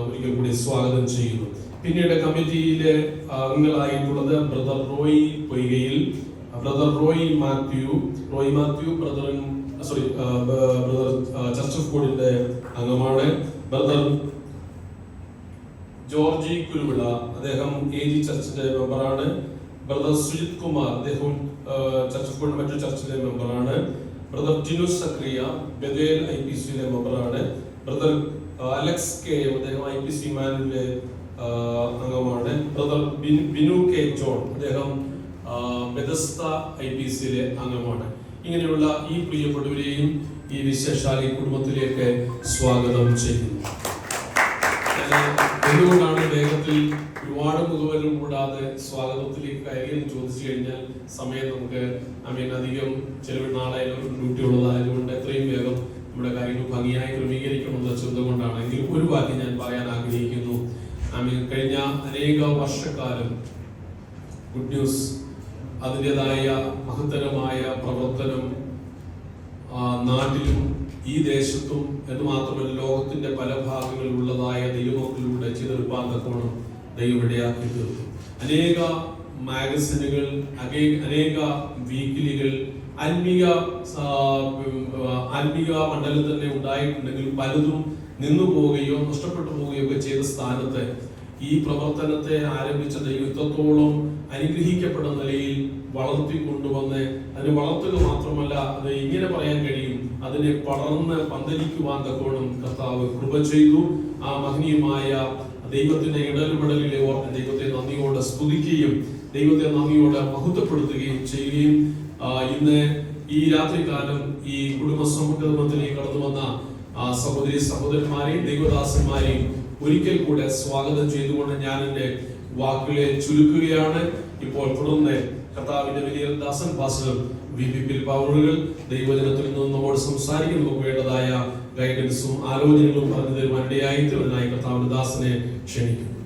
ഒരിക്കൽ കൂടി സ്വാഗതം ചെയ്യുന്നു. പിന്നീട് കമ്മിറ്റിയിലെ അംഗങ്ങളായിട്ടുള്ളത് brother Roy Poykayil, brother Roy Mathew, brother church of ഗോഡിന്റെ അംഗമാണ്. ബ്രദർ ജോർജി കുരുവിള, അദ്ദേഹം AG ചർച്ചിന്റെ മെമ്പറാണ്. ബ്രദർ സുജിത് കുമാർ, അദ്ദേഹം ചർച്ച് ഓഫ് ഗോഡ് മറ്റൊരു ചർച്ചിലെ മെമ്പറാണ്. ബ്രദർ ജിനു സക്രിയ ബദേൽ IPCയിലെ മെമ്പറാണ്. ബ്രദർ അലക്സ് കെ, അദ്ദേഹം IPC മാനിലെ അംഗമാണ്. ബ്രദർ ബിനു കെ ജോൺ, അദ്ദേഹം ബെതസ്ത IPCയിലെ അംഗമാണ്. ഇങ്ങനെയുള്ള ഈ പ്രിയപ്പെട്ടവരെയും ഈ വിശേഷാലി കുടുംബത്തിലേക്ക് സ്വാഗതം ചെയ്യുന്നു. എന്തുകൊണ്ടാണ് വേഗത്തിൽ ഒരുപാട് മുഖവരും കൂടാതെ സ്വാഗതത്തിലേക്ക് കയറിയെന്ന് ചോദിച്ചു കഴിഞ്ഞാൽ സമയം നമുക്ക് അധികം ചിലവ് നാളായാലും ഡ്യൂട്ടി ഉള്ളതായതുകൊണ്ട് എത്രയും വേഗം നമ്മുടെ കാര്യങ്ങൾ ഭംഗിയായി ക്രമീകരിക്കണമെന്ന ചിന്ത കൊണ്ടാണ്. എങ്കിലും ഒരു വാക്ക് ഞാൻ പറയാൻ ആഗ്രഹിക്കുന്നു. കഴിഞ്ഞ അനേക വർഷക്കാലം ഗുഡ് ന്യൂസ് അതിൻ്റെതായ മഹത്തരമായ പ്രവർത്തനം നാട്ടിലും ഈ ദേശത്തും എന്ന് മാത്രമല്ല ലോകത്തിന്റെ പല ഭാഗങ്ങളിലുള്ളതായ ദൈവമക്കളിലൂടെ ചെയ്തെടുപ്പാൻ തക്കോണം ദൈവം ഇടയാക്കി തീർന്നു. അനേക മാഗസിനുകൾ, അനേക വീക്കിലികൾ ആത്മീക മണ്ഡലം തന്നെ ഉണ്ടായിട്ടുണ്ടെങ്കിൽ പലതും നിന്നു പോവുകയോ നഷ്ടപ്പെട്ടു പോവുകയോ ഒക്കെ ചെയ്ത സ്ഥാനത്ത് ഈ പ്രവർത്തനത്തെ ആരംഭിച്ച ദൈവത്തോളം അനുഗ്രഹിക്കപ്പെടുന്ന നിലയിൽ വളർത്തിക്കൊണ്ടുവന്ന് അതിനെ വളർത്തുക മാത്രമല്ല, അത് ഇങ്ങനെ പറയാൻ കഴിയും, അതിനെ പടർന്ന് പന്തലിക്കുവാൻ തക്കോണം കർത്താവ് കൃപ ചെയ്തു. ആ മഹനീയമായ ദൈവത്തിന്റെ ഇടപെടലിലെ ഓർത്ത് ദൈവത്തെ നന്ദിയോടെ സ്തുതിക്കുകയും ദൈവത്തെ നന്ദിയോടെ മഹത്വപ്പെടുത്തുകയും ചെയ്യുകയും ഇന്ന് ഈ രാത്രികാലം ഈ കുടുംബ സമൂഹത്തിലേക്ക് കടന്നു വന്ന സഹോദരി സഹോദരന്മാരെയും ദൈവദാസന്മാരെയും ഒരിക്കൽ കൂടെ സ്വാഗതം ചെയ്തുകൊണ്ട് ഞാൻ എൻ്റെ വാക്കുകളെ ചുരുക്കുകയാണ്. ഇപ്പോൾ തുടർന്ന് കർത്താവിന്റെ വലിയ ദാസൻ പാസ്റ്റർ VP പൗറുകൾ ദൈവജനത്തിൽ നിന്ന് നമ്മോട് സംസാരിക്കാൻ വേണ്ടതായ ഗൈഡൻസും ആലോചനകളും പറഞ്ഞു തരുവാനിടയായി തീർന്നതിനായി കർത്താവിന്റെ ദാസനെ ക്ഷണിക്കുന്നു.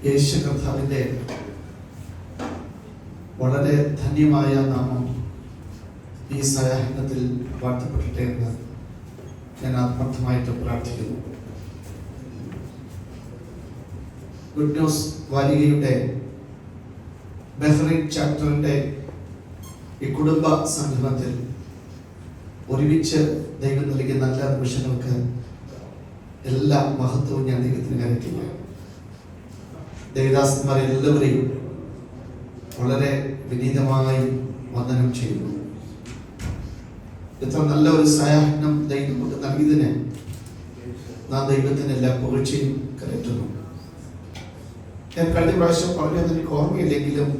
യേശു കർത്താവിന്റെ വളരെ ധന്യമായ നാമം ഈ സായാഹ്നത്തിൽ വാഴ്ത്തപ്പെടട്ടെ എന്ന് ഞാൻ ആത്മാർത്ഥമായിട്ട് പ്രാർത്ഥിക്കുന്നു. ഗുഡ് ന്യൂസ് വാരികയുടെ ബഹ്റൈൻ ചാപ്റ്ററിന്റെ ഈ കുടുംബ സംഗമത്തിൽ ഒരുമിച്ച് ദൈവം നൽകിയ നല്ല നിമിഷങ്ങൾക്ക് എല്ലാ മഹത്വവും ഞാൻ ദൈവത്തിന് കരയ്ക്കുക. ദേവദാസന്മാരെ എല്ലാവരെയും വളരെ വിനീതമായി വന്ദനം ചെയ്യുന്നു. ഇത്ര നല്ല ഒരു സായാഹ്നം ദൈവം കൊണ്ട് നൽകിയതിന് നാം ദൈവത്തിന് എല്ലാ പുകഴ്ചയും കരറ്റുന്നു. ഞാൻ കഴിഞ്ഞ പ്രാവശ്യം പറഞ്ഞത് എനിക്ക് ഓർമ്മയില്ലെങ്കിലും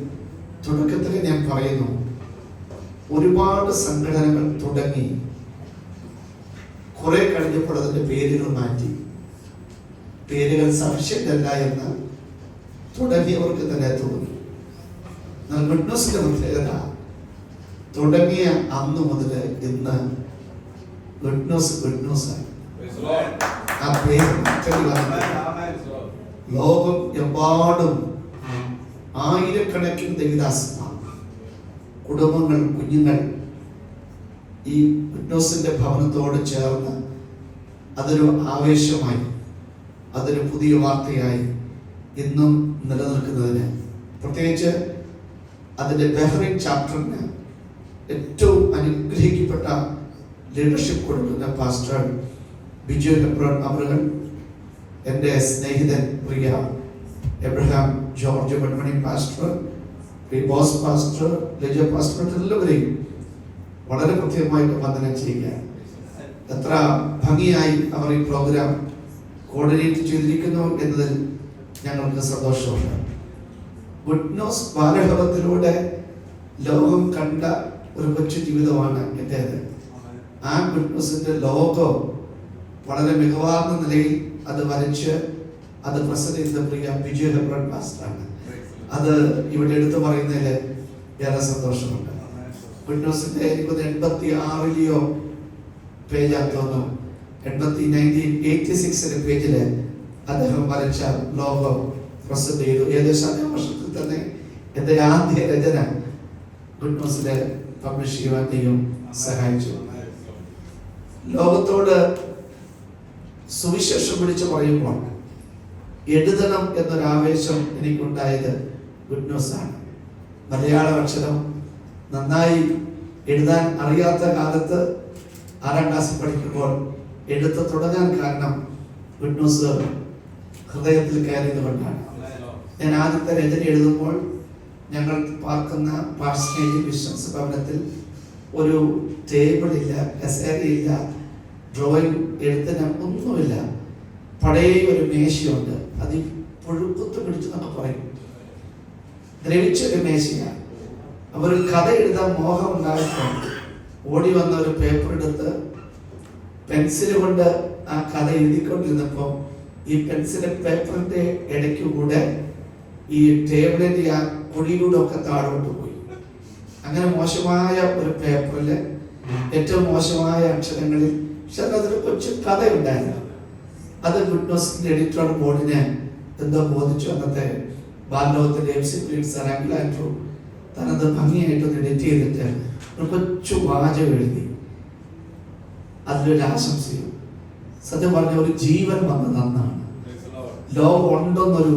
തുടക്കത്തിൽ ഞാൻ പറയുന്നു, ഒരുപാട് സംഘടനകൾ തുടങ്ങി കുറെ കഴിഞ്ഞപ്പോൾ അതിന്റെ പേരുകൾ മാറ്റി, പേരുകൾ സഫിഷ്യന്റ് അല്ല എന്ന് തുടങ്ങിയവർക്ക് തന്നെ തോന്നി. എന്നാൽ വിട്നസിന്റെ പ്രത്യേകത തുടങ്ങിയ അന്ന് മുതൽ ഇന്ന് വിട്നസ് ആ പേര് ലോകം എമ്പാടും ആയിരക്കണക്കിന് ദൈവദാസന്മാർ, കുടുംബങ്ങൾ, കുഞ്ഞുങ്ങൾ ഈ വിട്നസിന്റെ ഭവനത്തോട് ചേർന്ന് അതൊരു ആവേശമായി, അതൊരു പുതിയ വാർത്തയായി ഇന്നും നിലനിൽക്കുന്നതിന്, പ്രത്യേകിച്ച് അതിന്റെ ബഹ്റൈൻ ചാപ്റ്ററിന് ഏറ്റവും അനുഗ്രഹിക്കപ്പെട്ട ലീഡർഷിപ്പ് കൊടുക്കുന്ന പാസ്റ്റർ ബിജു ഹെബ്രോൻ അവറുകൾ, എൻ്റെ സ്നേഹിതൻ പ്രിയ Abraham George Manmani pastor, Bose pastor, Laja pastor, എല്ലാവരെയും വളരെ പ്രത്യേകമായിട്ട് വന്ദനം ചെയ്യുക. എത്ര ഭംഗിയായി അവർ ഈ പ്രോഗ്രാം കോർഡിനേറ്റ് ചെയ്തിരിക്കുന്നു എന്നതിൽ ഞങ്ങൾക്ക് സന്തോഷമുണ്ട്. വിട്നസ് ബാലഹവത്തിലൂടെ ലോകം കണ്ട ഒരു കൊച്ചു ജീവിതമാണ് എൻ്റേത്. ആ വിട്നസിന്റെ ലോഗോ വളരെ മികവാർന്ന നിലയിൽ അത് വരച്ച് അത് പ്രസന്റ് ചെയ്ത പ്രിയ ബിജു ഹെബ്രോൻ പാസ്റ്ററാണ്. അത് ഇവിടെ എടുത്തു പറയുന്നതിൽ ഏറെ സന്തോഷമുണ്ട്. ഗുഡ് ന്യൂസിന്റെ എനിക്കൊന്ന് 86-ലെയോ പേജാന്ന് തോന്നുന്നു, 1986 പേജില് അദ്ദേഹം വരച്ച ലോഗോ പ്രസന്റ് ചെയ്തു. ഏകദേശം അതേ വർഷത്തിൽ തന്നെ എന്റെ ആദ്യ രചന ഗുഡ് ന്യൂസിലെ പബ്ലിഷ് ചെയ്യുവാൻ ദൈവം സഹായിച്ചു. ലോകത്തോട് സുവിശേഷം വിളിച്ചു പറയുമ്പോൾ എഴുതണം എന്നൊരാവേശം എനിക്കുണ്ടായത് ഗുഡ് ന്യൂസ് ആണ്. മലയാള അക്ഷരം നന്നായി എഴുതാൻ അറിയാത്ത കാലത്ത് 6ാം ക്ലാസ്സിൽ പഠിക്കുമ്പോൾ എഴുത്ത് തുടങ്ങാൻ കാരണം ഗുഡ് ന്യൂസ് ഹൃദയത്തിൽ കയറിയത് കൊണ്ടാണ്. ഞാൻ ആദ്യത്തെ രചന എഴുതുമ്പോൾ ഞങ്ങൾ പാർക്കുന്ന പാർശ്വനേജ് ബിസിനസ് ഭവനത്തിൽ ഒരു ടേബിളില്ല, കസേരയില്ല, ഡ്രോയിങ് എഴുത്തിന് ഒന്നുമില്ല. പഴയ ഒരു മേശയുണ്ട്, അത് പുഴുക്കുത്ത് പിടിച്ചെന്നൊക്കെ പറയും, ദ്രവിച്ചൊരു മേശയാണ്. അവർ കഥ എഴുതാൻ മോഹം ഉണ്ടായപ്പോൾ ഓടി വന്ന ഒരു പേപ്പർ എടുത്ത് പെൻസിൽ കൊണ്ട് ആ കഥ എഴുതിക്കൊണ്ടിരുന്നപ്പോൾ ഈ പെൻസിൽ പേപ്പറിന്റെ ഇടയ്ക്ക് കൂടെ ഈ ടേബിളിന്റെ ആ കുഴിയിലൂടെ ഒക്കെ താഴോട്ട് പോയി. അങ്ങനെ മോശമായ ഒരു പേപ്പറില് ഏറ്റവും മോശമായ അക്ഷരങ്ങളിൽ, പക്ഷെ അതൊരു കൊച്ചു കഥയുണ്ടായിരുന്നു. അത് ഗുഡ് ന്യൂസിന്റെ എഡിറ്റർ ബോർഡിനെ എന്തോ ബോധിച്ചു. അന്നത്തെ ബാലലോകത്തിന്റെ MC സാർ ആൻഡ്രൂ തനത് ഭംഗിയായിട്ടൊന്ന് എഡിറ്റ് ചെയ്തിട്ട് ഒരു കൊച്ചു വാചകം എഴുതി. അതിലൊരു ആശംസയും, സത്യം പറഞ്ഞ ഒരു ജീവൻ വന്നത് അന്നാണ്. ലോകം ഉണ്ടെന്നൊരു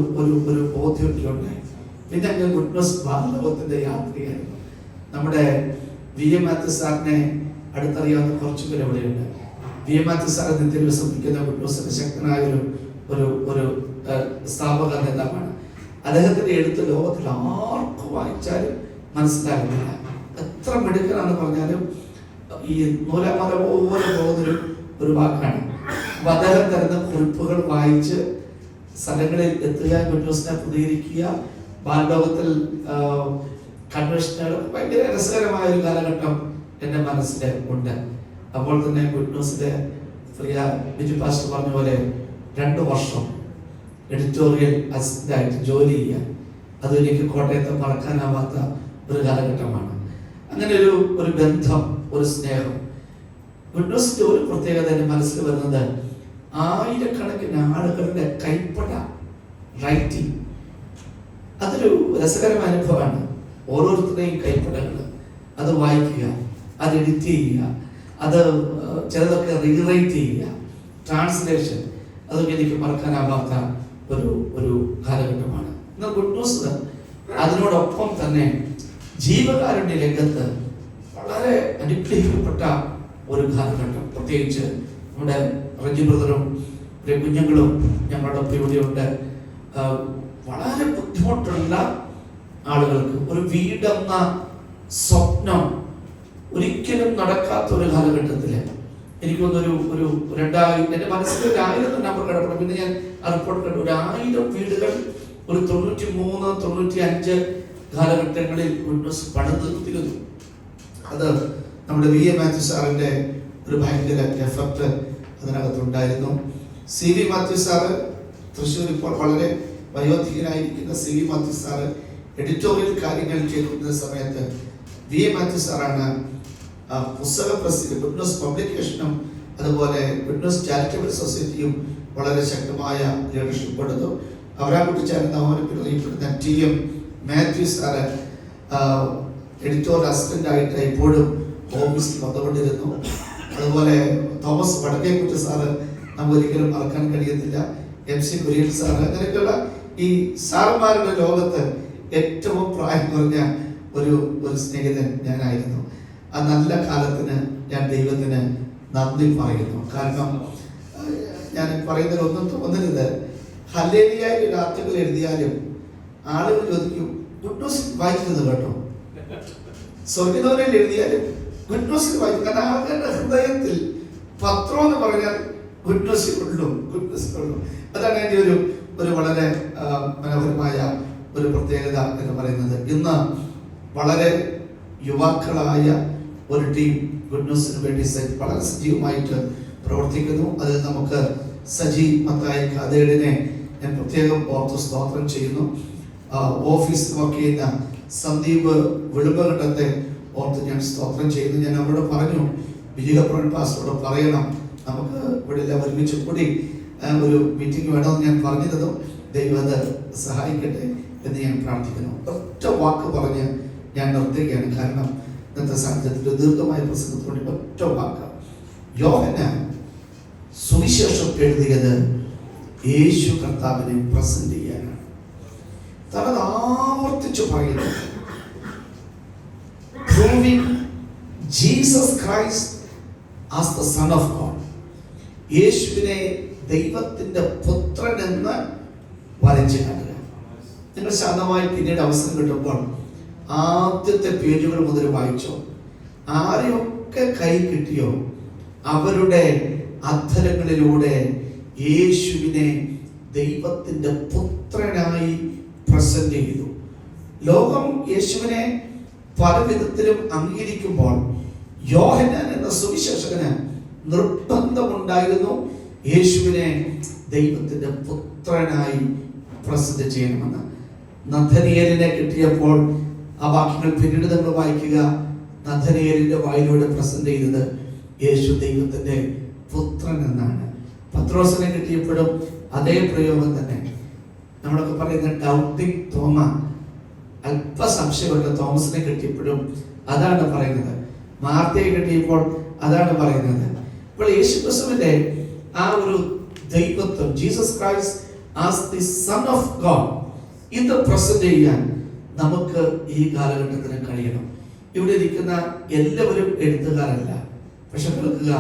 ഒരു ബോധ്യമൊക്കെ ഉണ്ടായി. പിന്നെ അങ്ങനെ ഗുഡ് ന്യൂസ് ബാലലോകത്തിന്റെ യാത്രയായിരുന്നു. നമ്മുടെ VM മാത്യു സാറിനെ അടുത്തറിയാവുന്ന കുറച്ചു പേര് ഇവിടെയുണ്ട്. VM മാത്യു സാർ നിത്യ ദിവസം ഗുഡ് ന്യൂസിന്റെ ശക്തനായ ഒരു സ്ഥാപക നേതാവാണ്. അദ്ദേഹത്തിന്റെ എഴുത്ത് ലോകത്തിൽ ആർക്കും വായിച്ചാലും മനസ്സിലാകുന്നില്ല. എത്ര മിടുക്കനാണെന്ന് പറഞ്ഞാലും ഈ നൂലാമല പോലെ പോകുന്നൊരു വാക്കാണ്. അപ്പൊ അദ്ദേഹം തരുന്ന കുറിപ്പുകൾ വായിച്ച് സ്ഥലങ്ങളിൽ എത്തുക, ഗുഡ് ന്യൂസിനെ പ്രതികരിക്കുക, ബാലലോകത്തിൽ കൺവെൻഷനുകൾ, ഭയങ്കര രസകരമായ ഒരു കാലഘട്ടം എൻ്റെ മനസ്സിൽ ഉണ്ട്. അപ്പോൾ തന്നെ ഗുഡ് ന്യൂസിലെ പ്രിയ ബിജു പാസ്റ്റർ പറഞ്ഞ പോലെ 2 വർഷം എഡിറ്റോറിയൽ അസിസ്റ്റന്റായിട്ട് ജോലി ചെയ്യാൻ, അതും എനിക്ക് കോട്ടയത്ത് മറക്കാനാവാത്ത ഒരു കാലഘട്ടമാണ്. അങ്ങനെ ഒരു ബന്ധം, ഒരു സ്നേഹം. ഗുഡ് ന്യൂസിന്റെ ഒരു പ്രത്യേകത എൻ്റെ മനസ്സിൽ വരുന്നത് ആയിരക്കണക്കിന് ആളുകളുടെ കൈപ്പട റൈറ്റിംഗ്. അതൊരു രസകരമായ അനുഭവമാണ്. ഓരോരുത്തരുടെയും കൈപ്പടകൾ അത് വായിക്കുക, അത് എഡിറ്റ് ചെയ്യുക, അത് ചിലതൊക്കെ റീറൈറ്റ് ചെയ്യുക, ട്രാൻസ്ലേഷൻ, അതൊക്കെ എനിക്ക് മറക്കാനാവാത്ത ഒരു കാലഘട്ടമാണ്. എന്നാൽ ഗുഡ് ന്യൂസ് അതിനോടൊപ്പം തന്നെ ജീവകാരുണ്യ രംഗത്ത് വളരെ അനുഗ്രഹിക്കപ്പെട്ട ഒരു കാലഘട്ടം. പ്രത്യേകിച്ച് നമ്മുടെ റജി ബ്രദറും കുഞ്ഞുങ്ങളും ഞങ്ങളോടൊപ്പം ഇവിടെയുണ്ട്. വളരെ ബുദ്ധിമുട്ടുള്ള ആളുകൾക്ക് ഒരു വീടെന്ന സ്വപ്നം ഒരിക്കലും നടക്കാത്ത ഒരു കാലഘട്ടത്തില് എനിക്കൊന്നൊരു 2000 എൻ്റെ മനസ്സിൽ 1000 നമ്പർ കിടപ്പണം. പിന്നെ ഞാൻ റിപ്പോർട്ട് കണ്ടു 1000 വീടുകൾ ഒരു 93-95 കാലഘട്ടങ്ങളിൽ പണിതീർത്തിരുന്നു. അത് നമ്മുടെ VM മാത്യു സാറിന്റെ ഒരു ഭയങ്കര എഫർട്ട് അതിനകത്തുണ്ടായിരുന്നു. CV മാത്യു സാറ് തൃശ്ശൂർ ഇപ്പോൾ വളരെ വയോധികനായിരിക്കുന്ന CV മാത്യു സാറ് എഡിറ്റോറിയൽ കാര്യങ്ങൾ ചെയ്തിരുന്ന സമയത്ത് VM മാത്യു സാറാണ് പുസ്തക പ്രസിദ്ധി ഗുഡ് ന്യൂസ് പബ്ലിക്കേഷനും അതുപോലെ ഗുഡ് ന്യൂസ് ചാരിറ്റബിൾ സൊസൈറ്റിയും വളരെ ശക്തമായ ലീഡർഷിപ്പ് എടുത്തു. അവരാകുട്ടിച്ചാരുന്ന അറിയപ്പെടുന്ന TM മാത്യു സാറ് എഡിറ്റോറിയൽ അസിസ്റ്റന്റ് ആയിട്ട് ഇപ്പോഴും ഓഫീസിൽ വന്നുകൊണ്ടിരുന്നു. അതുപോലെ തോമസ് വടക്കേക്കുട്ടി സാറ് നമുക്ക് ഒരിക്കലും മറക്കാൻ കഴിയത്തില്ല. MC കുര്യൻ സാറ്, അങ്ങനെയൊക്കെയുള്ള ഈ സാറുമാരുടെ ലോകത്ത് ഏറ്റവും പ്രായം കുറഞ്ഞ ഒരു സ്നേഹിതൻ ഞാനായിരുന്നു. ആ നല്ല കാലത്തിന് ഞാൻ ദൈവത്തിന് നന്ദി പറയുന്നു. കാരണം ഞാൻ പറയുന്നതിലൊന്നും തോന്നരുത്, ഹല്ലേലൂയ ഒരു ആർട്ടിക്കിൾ എഴുതിയാലും ആളുകൾ ചോദിക്കും ഗുഡ് ന്യൂസ് വായിക്കുന്നത് കേട്ടോ, സ്വർഗ്ഗദൂതനിൽ എഴുതിയാലും ഗുഡ് ന്യൂസിൽ വായിക്കും. കാരണം ആളുകളുടെ ഹൃദയത്തിൽ പത്രം എന്ന് പറഞ്ഞാൽ ഗുഡ് ന്യൂസിൽ ഉള്ളൂ. അതാണ് എൻ്റെ ഒരു വളരെ മനോഹരമായ ഒരു പ്രത്യേകത എന്ന് പറയുന്നത്. ഇന്ന് വളരെ യുവാക്കളായ ഒരു ടീം ഗുഡ് ന്യൂസിന് വേണ്ടി വളരെ സജീവമായിട്ട് പ്രവർത്തിക്കുന്നു. അതിൽ നമുക്ക് സജി മത്തായി കാതേടിനെ ഞാൻ പ്രത്യേകം ഓർത്ത് സ്തോത്രം ചെയ്യുന്നു. ഓഫീസ് വർക്ക് ചെയ്യുന്ന സന്ദീപ് വെളുപ്പഘട്ടത്തെ ഓർത്ത് ഞാൻ സ്തോത്രം ചെയ്യുന്നു. ഞാൻ അവരോട് പറഞ്ഞു, വിജയപ്രവൺ പാസ്റ്ററോട് പറയണം, നമുക്ക് ഇവിടെ എല്ലാം ഒരുമിച്ച് കൂടി ഒരു മീറ്റിംഗ് വേണമെന്ന് ഞാൻ പറഞ്ഞിരുന്നു. ദൈവം അത് സഹായിക്കട്ടെ എന്ന് ഞാൻ പ്രാർത്ഥിക്കുന്നു. ഒറ്റ വാക്ക് പറഞ്ഞ് ഞാൻ നിർത്തുകയാണ്. കാരണം ഇന്നത്തെ സാഹചര്യത്തിൽ ദീർഘമായ പ്രസംഗത്തോടെ ഒറ്റ വാക്ക്. യോഹന്നാൻ സുവിശേഷം എഴുതിയത് യേശു കർത്താവിനെ പ്രസന്റ് ചെയ്യാനാണ്. തനത് ആവർത്തിച്ചു പറയുന്നു, proving Jesus Christ as the Son of God. യേശുവിനെ ദൈവത്തിന്റെ പുത്രൻ എന്ന് വരച്ചു കാട്ടുക. നിങ്ങൾ ശാന്തമായി പിന്നീട് അവസരം കിട്ടുമ്പോൾ ആദ്യത്തെ പേജുകൾ മുതൽ വായിച്ചോ. ആരെയൊക്കെ കൈ കിട്ടിയോ അവരുടെ അധരങ്ങളിലൂടെ യേശുവിനെ ദൈവത്തിന്റെ പുത്രനായി പ്രസന്റ് ചെയ്തു. ലോകം യേശുവിനെ പല വിധത്തിലും അംഗീകരിക്കുമ്പോൾ യോഹന്നാൻ എന്ന സുവിശേഷകന് നിർബന്ധമുണ്ടായിരുന്നു യേശുവിനെ ദൈവത്തിന്റെ പുത്രനായി പ്രസന്റ് ചെയ്യണമെന്ന്. നഥനയേലിനെ കിട്ടിയപ്പോൾ ആ വാക്യങ്ങൾ പിന്നീട് നമ്മൾ വായിക്കുക. നഥനയേലിന്റെ വായിലൂടെ പ്രസന്റ് ചെയ്തത് യേശു ദൈവത്തിന്റെ പുത്രൻ എന്നാണ്. പത്രോസിനെ കിട്ടിയപ്പോഴും അതേ പ്രയോഗം തന്നെ. നമ്മളൊക്കെ പറയുന്ന ഡൗട്ടിങ് തോമ, അല്പ സംശയമുള്ള തോമസിനെ കിട്ടിയപ്പോഴും അതാണ് പറയുന്നത്. മാർത്തയെ കിട്ടിയപ്പോൾ അതാണ് പറയുന്നത്. ഇപ്പോൾ യേശുക്രിസ്തുവിന്റെ ആ ഒരു ദൈവത്വം, Jesus Christ as the son of God, ഇത് പ്രസന്റ് ചെയ്യാൻ നമുക്ക് ഈ കാലഘട്ടത്തിന് കഴിയണം. ഇവിടെ ഇരിക്കുന്ന എല്ലാവരും എഴുത്തുകാരല്ല, പക്ഷെ കേൾക്കുക,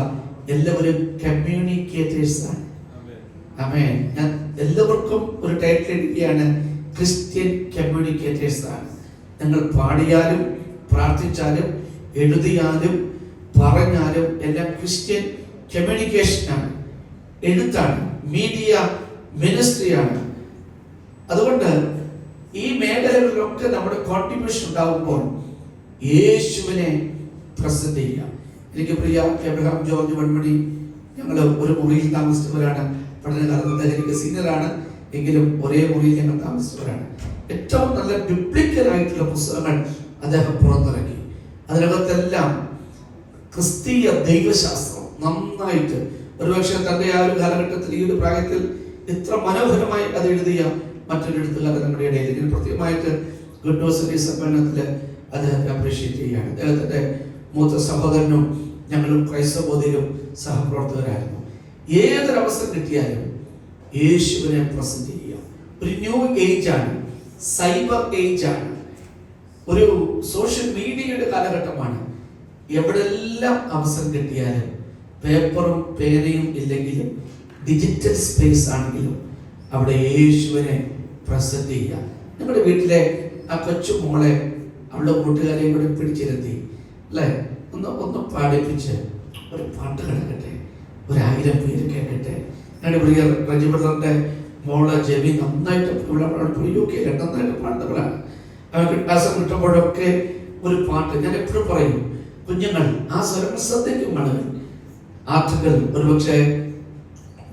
എല്ലാവരും കമ്മ്യൂണിക്കേറ്റേഴ്സ് ആണ്. ആമേൻ. ഞാൻ എല്ലാവർക്കും ഒരു ടൈറ്റിൽ ഇടുകയാണ്, ക്രിസ്ത്യൻ കമ്മ്യൂണിക്കേറ്റേഴ്സ് ആണ്. നിങ്ങൾ പാടിയാലും പ്രാർത്ഥിച്ചാലും എഴുതിയാലും പറഞ്ഞാലും എല്ലാം ക്രിസ്ത്യൻ കമ്മ്യൂണിക്കേഷനാണ്, എഴുത്താണ്, മീഡിയ മിനിസ്ട്രിയാണ്. അതുകൊണ്ട് ഈ മേഖലകളിലൊക്കെ നമ്മുടെ കോൺട്രിബ്യൂഷൻ ഉണ്ടാകുമ്പോൾ യേശുവിനെ പ്രസന്റ് ചെയ്യാം. എനിക്ക് പ്രിയ എബ്രഹാം ജോർജ് വൺമണി, ഞങ്ങൾ ഒരു മുറിയിൽ താമസിച്ചവരാണ്. പഠനകാലത്ത് എനിക്ക് സീനിയറാണ്, എങ്കിലും ഒരേ മുറിയിൽ ഞങ്ങൾ താമസിച്ചവരാണ്. ഏറ്റവും നല്ല ബിബ്ലിക്കൽ ആയിട്ടുള്ള പുസ്തകങ്ങൾ അദ്ദേഹം പുറത്തിറക്കി. അതിനകത്തെല്ലാം ക്രിസ്തീയ ദൈവശാസ്ത്രം നന്നായിട്ട്, ഒരുപക്ഷെ തന്റെ ആ ഒരു കാലഘട്ടത്തിൽ, ഈ ഒരു പ്രായത്തിൽ ഇത്ര മനോഹരമായി അത് എഴുതിയ മറ്റൊരു എഴുത്തുകാരൻ നമ്മുടെ ഇടയിൽ. ഇതിന് പ്രത്യേകമായിട്ട് ഗുഡ് ന്യൂസ് സമ്മേളനത്തിൽ അദ്ദേഹത്തെ അപ്രീഷിയേറ്റ് ചെയ്യുകയാണ്. അദ്ദേഹത്തിന്റെ മൂത്ത സഹോദരനും ഞങ്ങളും ക്രൈസ്തവബോധയിലും സഹപ്രവർത്തകരായിരുന്നു. ഏതൊരവസരം കിട്ടിയാലും യേശുവിനെ പ്രസന്റ് ചെയ്യുക. ഒരു ന്യൂ ഏജ് ആണ്, സൈബർ ഏജ് ആണ്, ഒരു സോഷ്യൽ മീഡിയയുടെ കാലഘട്ടമാണ്. എവിടെല്ലാം അവസരം കിട്ടിയാലും പേപ്പറും പേനയും ഇല്ലെങ്കിലും ഡിജിറ്റൽ സ്പേസ് ആണെങ്കിലും അവിടെ യേശുവിനെ പ്രസന്റ് ചെയ്യുക. നമ്മുടെ വീട്ടിലെ ആ കൊച്ചു മോളെ അവളുടെ കൂട്ടുകാരെയും കൂടെ പിടിച്ചിരുത്തി അല്ലേ, ഒന്ന് പാടിപ്പിച്ച് ഒരു പാട്ട് കിടക്കട്ടെ, 1000 പേര് കേൾക്കട്ടെ. ഞങ്ങളുടെ പ്രിയ റജിബിളറിന്റെ മോളെ ജെബി നന്നായിട്ട് UK നന്നായിട്ട് പാടുന്നവളാണ്. അവർക്ക് ക്ലാസ് കിട്ടുമ്പോഴൊക്കെ ഒരു പാട്ട് ഞാൻ എപ്പോഴും പറയും, കുഞ്ഞുങ്ങൾ ആ സ്വരം ശ്രദ്ധിക്കുമാണ്. ആർട്ടുകൾ ഒരുപക്ഷെ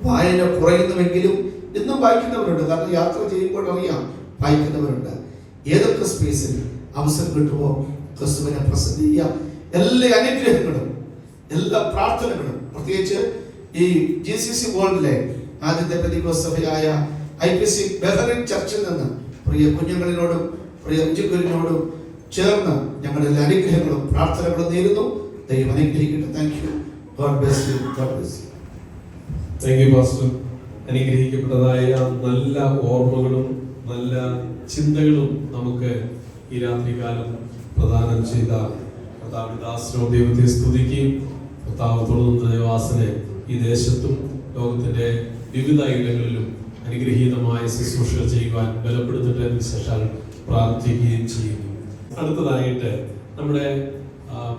വായന കുറയുന്നുവെങ്കിലും ഇന്നും വായിക്കുന്നവരുണ്ട്. കാരണം യാത്ര ചെയ്യുമ്പോൾ അറിയാം വായിക്കുന്നവരുണ്ട്. ഏതൊക്കെ സ്പേസിൽ അവസരം കിട്ടുമോ ക്രിസ്തുവിനെ പ്രസന്റ് ചെയ്യുക. എല്ലാ അനുഗ്രഹങ്ങളും എല്ലാ പ്രാർത്ഥനകളും, പ്രത്യേകിച്ച് ഈ GCC വേൾഡിലെ ആദ്യത്തെ പെന്തക്കോസ്ത് സഭയായ IPC ബഹറിൻ ചർച്ചിൽ നിന്ന് പ്രിയ കുഞ്ഞുങ്ങളിനോടും പ്രിയ രുചിക്കുരിനോടും ചേർന്ന് ഞങ്ങളുടെ അനുഗ്രഹങ്ങളും പ്രാർത്ഥനകളും നേരുന്നു. ദൈവം അനുഗ്രഹിക്കട്ടെ. Thank you. God bless you. God bless you. Thank you pastor. അനുഗ്രഹിക്കപ്പെട്ടതായ നല്ല ഓർമ്മകളും നല്ല ചിന്തകളും നമുക്ക് ഈ രാത്രികാലം പ്രദാനം ചെയ്ത കർത്താവിന്റെ ദാസനോ ദൈവത്തെ സ്തുതിക്കുകയും കർത്താവ് തുടർന്ന ദേവാസനെ ഈ ദേശത്തും ലോകത്തിന്റെ വിവിധ ഇടങ്ങളിലും അനുഗ്രഹീതമായ ശുശ്രൂഷകൾ ചെയ്യുവാൻ ബലപ്പെടുത്തട്ടെ എന്ന് വിശേഷാൽ പ്രാർത്ഥിക്കുകയും ചെയ്യുന്നു. അടുത്തതായിട്ട് നമ്മുടെ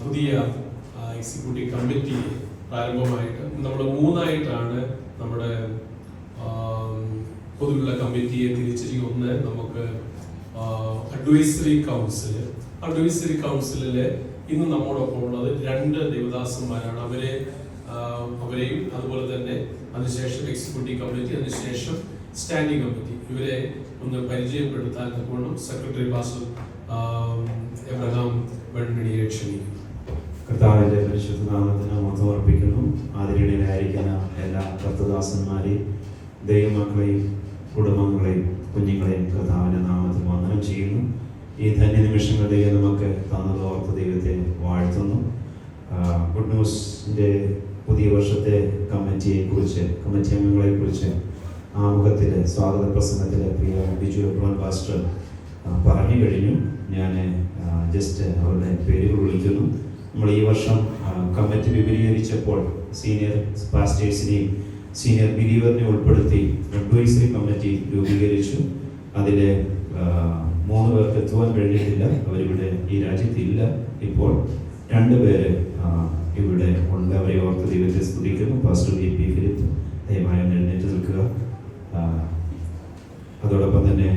പുതിയ എക്സിക്യൂട്ടീവ് കമ്മിറ്റി പ്രാരംഭമായിട്ട് നമ്മൾ 3ആയിട്ടാണ് നമ്മുടെ പൊതുവുള്ള കമ്മിറ്റിയെ തിരിച്ചിരിക്കും. ഒന്ന് നമുക്ക് അഡ്വൈസറി കൗൺസിൽ. അഡ്വൈസറി കൗൺസിലില് ഇന്ന് നമ്മോടൊപ്പം ഉള്ളത് 2 ദേവദാസന്മാരാണ്. അവരെയും അതുപോലെ തന്നെ അതിനുശേഷം എക്സിക്യൂട്ടീവ് കമ്മിറ്റി, അതിനുശേഷം സ്റ്റാൻഡിംഗ് കമ്മിറ്റി, ഇവരെ ഒന്ന് പരിചയപ്പെടുത്താൻ തക്കവണ്ണം സെക്രട്ടറി പാസ്റ്റർ എബ്രഹാം വെൺമണിയെ ക്ഷണിക്കുന്നു. കർത്താവിൻ്റെ പരിശുദ്ധ നാമത്തിന് മഹത്വം അർപ്പിക്കുന്നു. ആദരണീയരായിരിക്കുന്ന എല്ലാ കർത്തദാസന്മാരെയും ദൈവമക്കളെയും കുടുംബങ്ങളെയും കുഞ്ഞുങ്ങളെയും കർത്താവിൻ്റെ നാമത്തിൽ വന്ദനം ചെയ്യുന്നു. ഈ ധന്യ നിമിഷങ്ങളിലേക്ക് നമുക്ക് തന്നത് ഓർത്ത് ദൈവത്തെ വാഴ്ത്തുന്നു. ഗുഡ് ന്യൂസിൻ്റെ പുതിയ വർഷത്തെ കമ്മിറ്റിയെക്കുറിച്ച്, കമ്മിറ്റി അംഗങ്ങളെക്കുറിച്ച് ആമുഖത്തിൽ സ്വാഗത പ്രസംഗത്തിൽ പ്രിയ ബിജു എബ്രഹാം പാസ്റ്റർ പറഞ്ഞു കഴിഞ്ഞു. ഞാൻ ജസ്റ്റ് അവരുടെ പേരുകൾ വിളിക്കുന്നു. നമ്മൾ ഈ വർഷം കമ്മിറ്റി വിപുലീകരിച്ചപ്പോൾ സീനിയർ പാസ്റ്റേഴ്സിനെയും സീനിയർ ബിലീവറിനെ ഉൾപ്പെടുത്തി അഡ്വൈസറി കമ്മിറ്റി രൂപീകരിച്ചു. അതിൽ 3 പേർക്ക് എത്തുവാൻ കഴിഞ്ഞിട്ടില്ല. അവരിവിടെ ഈ രാജ്യത്തില്ല. ഇപ്പോൾ 2 പേര് ഇവിടെ ഉണ്ട്. അവരെ ഓർത്ത് ദൈവത്തെ സ്തുതിക്കുന്നു. പാസ്റ്റർ വി പി ഫിലിപ്പ് ദയവായി എഴുന്നേറ്റ് നിൽക്കുക. അതോടൊപ്പം തന്നെ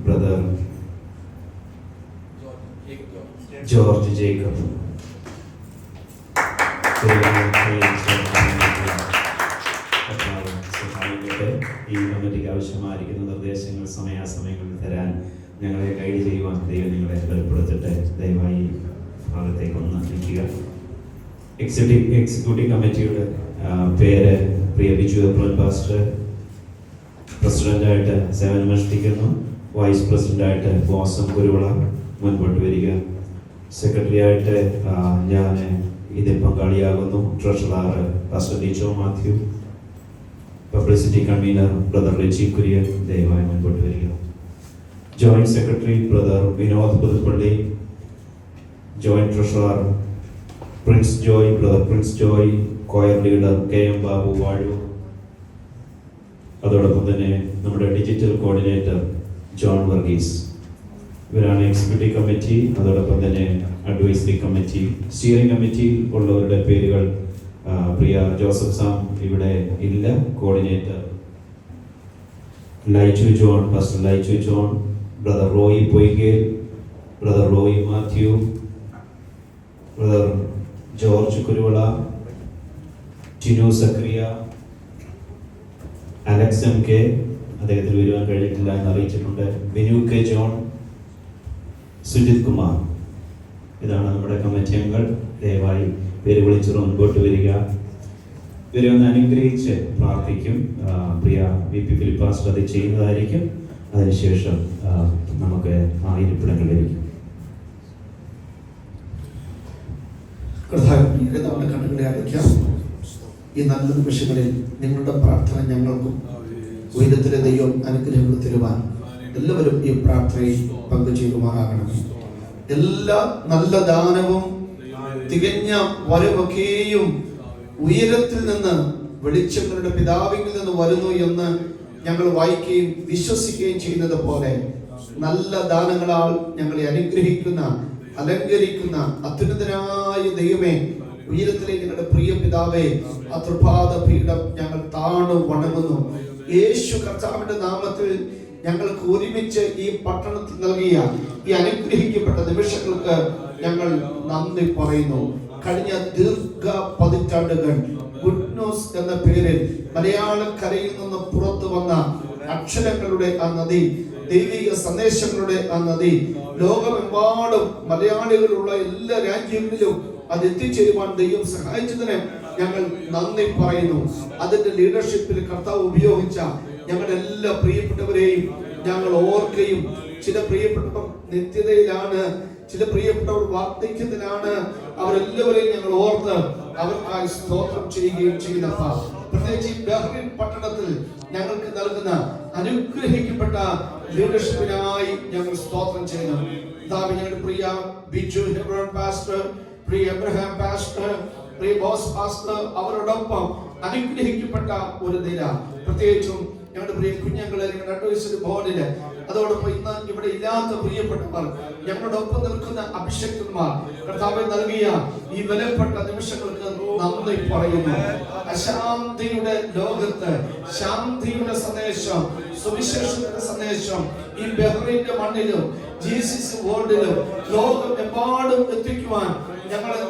ബ്രദർ ജോർജ് ജേക്കബ്, ഈ കമ്മിറ്റിക്ക് ആവശ്യമായിരിക്കുന്ന നിർദ്ദേശങ്ങൾ സമയാസമയങ്ങളിൽ തരാൻ ഞങ്ങളെ ഗൈഡ് ചെയ്യുവാൻ ദൈവം നിങ്ങളെ ബലപ്പെടുത്തട്ടെ. ദയവായി ഭാഗത്തേക്ക് ഒന്ന് നിൽക്കുക. എക്സിക്യൂട്ടീവ് കമ്മിറ്റിയുടെ പേര് പ്രിയ ബിജു എബ്രഹാം പാസ്റ്റർ പ്രസിഡന്റായിട്ട് സേവനമനുഷ്ഠിക്കുന്നു. വൈസ് പ്രസിഡന്റായിട്ട് ബോസം കുരുവിള മുൻപോട്ട് വരിക. സെക്രട്ടറി ആയിട്ട് ഞാൻ ഇതിൽ പങ്കാളിയാകുന്നു. Treasurer pastor Dijo Mathew. Publicity convener brother Richie Kurian ദയവായി മുൻപോട്ട് വരിക. Joint secretary brother Vinod Puthuppally. Joint treasurer Prince Joy, brother Prince Joy. Choir leader K M Babu Vazhu. അതോടൊപ്പം തന്നെ നമ്മുടെ ഡിജിറ്റൽ കോർഡിനേറ്റർ ജോൺ വർഗീസ്. ഇവരാണ് എക്സിക്യൂട്ടീവ് കമ്മിറ്റി. അതോടൊപ്പം തന്നെ അഡ്വൈസറി കമ്മിറ്റി, സ്റ്റിയറിംഗ് കമ്മിറ്റി ഉള്ളവരുടെ പേരുകൾ പ്രിയ ജോസഫ് സാം ഇവിടെ ഇല്ല. Coordinator Laichu John, pastor Laichu John, brother Roy Poykel, brother Roy Mathew, brother George Kuruvilla, Tinu Zacharia, Alex M K, അദ്ദേഹത്തിന് വരുവാൻ കഴിഞ്ഞിട്ടില്ല എന്ന് അറിയിച്ചിട്ടുണ്ട്. ബിനു കെ ജോൺ, സുജിത് കുമാർ. ഇതാണ് നമ്മുടെ കമ്മിറ്റി അംഗങ്ങൾ. ദയവായി പേര് വിളിച്ച് മുൻപോട്ട് വരിക. ഇവരെ ഒന്ന് അനുഗ്രഹിച്ച് പ്രാർത്ഥിക്കും. പ്രിയ വി പി ഫിലിപ്പ് പാസ്റ്റർ അത് ചെയ്യുന്നതായിരിക്കും. അതിനുശേഷം നമുക്ക് ആ ഇരിപ്പിടങ്ങളിലേക്ക് നമ്മുടെ കണ്ണുകളെ അടയ്ക്കാം. ഈ നല്ല നിമിഷങ്ങളിൽ നിങ്ങളുടെ പ്രാർത്ഥന ഞങ്ങൾക്കും ഉയരത്തിലെ ദൈവം അനുഗ്രഹങ്ങൾ തരുവാൻ എല്ലാവരും ഈ പ്രാർത്ഥനയിൽ പങ്കുചേരുമാറാകണം. എല്ലാ നല്ല ദാനവും തികഞ്ഞ വരവൊക്കെയും ഉയരത്തിൽ നിന്ന് വെളിച്ചങ്ങളുടെ പിതാവിൽ നിന്ന് വരുന്നു എന്ന് ഞങ്ങൾ വായിക്കുകയും വിശ്വസിക്കുകയും ചെയ്യുന്നത് പോലെ നല്ല ദാനങ്ങളാൽ ഞങ്ങളെ അനുഗ്രഹിക്കുന്ന, അലങ്കരിക്കുന്ന അത്യുന്നതനായ ദൈവമേ, ഉയരത്തിലെ ഞങ്ങളുടെ പ്രിയ പിതാവേ, ആ തൃപാദ പീഠം ഞങ്ങൾ താണു വണങ്ങുന്നു. യേശു കർത്താവിന്റെ നാമത്തിൽ ഞങ്ങൾക്ക് ഒരുമിച്ച് ഈ പട്ടണത്തിൽ നൽകിയ ഈ അനുഗ്രഹിക്കപ്പെട്ട നിമിഷങ്ങൾക്ക് ഞങ്ങൾ നന്ദി പറയുന്നു. കഴിഞ്ഞ ദീർഘ പതിറ്റാണ്ടുകൾ ഗുഡ് ന്യൂസ് എന്ന പേരിൽ മലയാളക്കരയിൽ നിന്ന് പുറത്തു വന്ന അക്ഷരങ്ങളുടെ ആ നദി, ദൈവിക സന്ദേശങ്ങളുടെ ആ നദി ലോകമെമ്പാടും മലയാളികളുള്ള എല്ലാ രാജ്യങ്ങളിലും അത് എത്തിച്ചേരുവാൻ ദൈവം സഹായിച്ചതിന് ഞങ്ങൾ നന്ദി പറയുന്നു. അതിന്റെ ലീഡർഷിപ്പിൽ കർത്താവ് ഉപയോഗിച്ച ഞങ്ങളുടെ എല്ലാ പ്രിയപ്പെട്ടവരെയും ഞങ്ങൾ ഓർക്കുകയും, ചില പ്രിയപ്പെട്ടവർ നിത്യതയിലാണ്, ചില പ്രിയപ്പെട്ടവർ വാർദ്ധക്യത്തിലാണ്, അവരെല്ലാവരെയും ഞങ്ങൾ ഓർത്ത് അവർക്കായി സ്തോത്രം ചെയ്യുകയും ചെയ്യുന്നപ്പ. പ്രത്യേകിച്ച് ഈ ബഹ്റിൻ പട്ടണത്തിൽ ഞങ്ങൾക്ക് നൽകുന്ന അനുഗ്രഹിക്കപ്പെട്ട ലീഡർഷിപ്പിനായി ഞങ്ങൾ സ്തോത്രം ചെയ്യുന്നു. ഞങ്ങളുടെ പ്രിയ ബിജു എബ്രഹാം പാസ്റ്റർ, പ്രിയ എബ്രഹാം പാസ്റ്റർ, പ്രിയ ബോസ് പാസ്റ്റർ, അവരോടൊപ്പം അനുഗ്രഹിക്കപ്പെട്ട ഒരു നില, പ്രത്യേകിച്ചും ഞങ്ങളുടെ പ്രിയ കുഞ്ഞുങ്ങളെ ഞങ്ങളുടെ അഡ്വൈസറി ബോർഡില്, അതോടൊപ്പം ഇന്ന് ഇവിടെ ഇല്ലാത്ത പ്രിയപ്പെട്ടവർ, ഞങ്ങളോടൊപ്പം നിൽക്കുന്ന അഭിഷേകന്മാർ, കർത്താവെ നൽകിയ ഈ വിലപ്പെട്ട നിമിഷങ്ങൾക്ക് നന്ദി പറയുന്നു. അശാന്തിയുടെ ലോകത്ത് ശാന്തിയുടെ സന്ദേശം, സുവിശേഷത്തിന്റെ സന്ദേശം ഈ ബഹ്റൈന്റെ മണ്ണിലും ജീസസ് വേൾഡിലും ലോകമെമ്പാടും എത്തിക്കുവാൻ ഞങ്ങളെ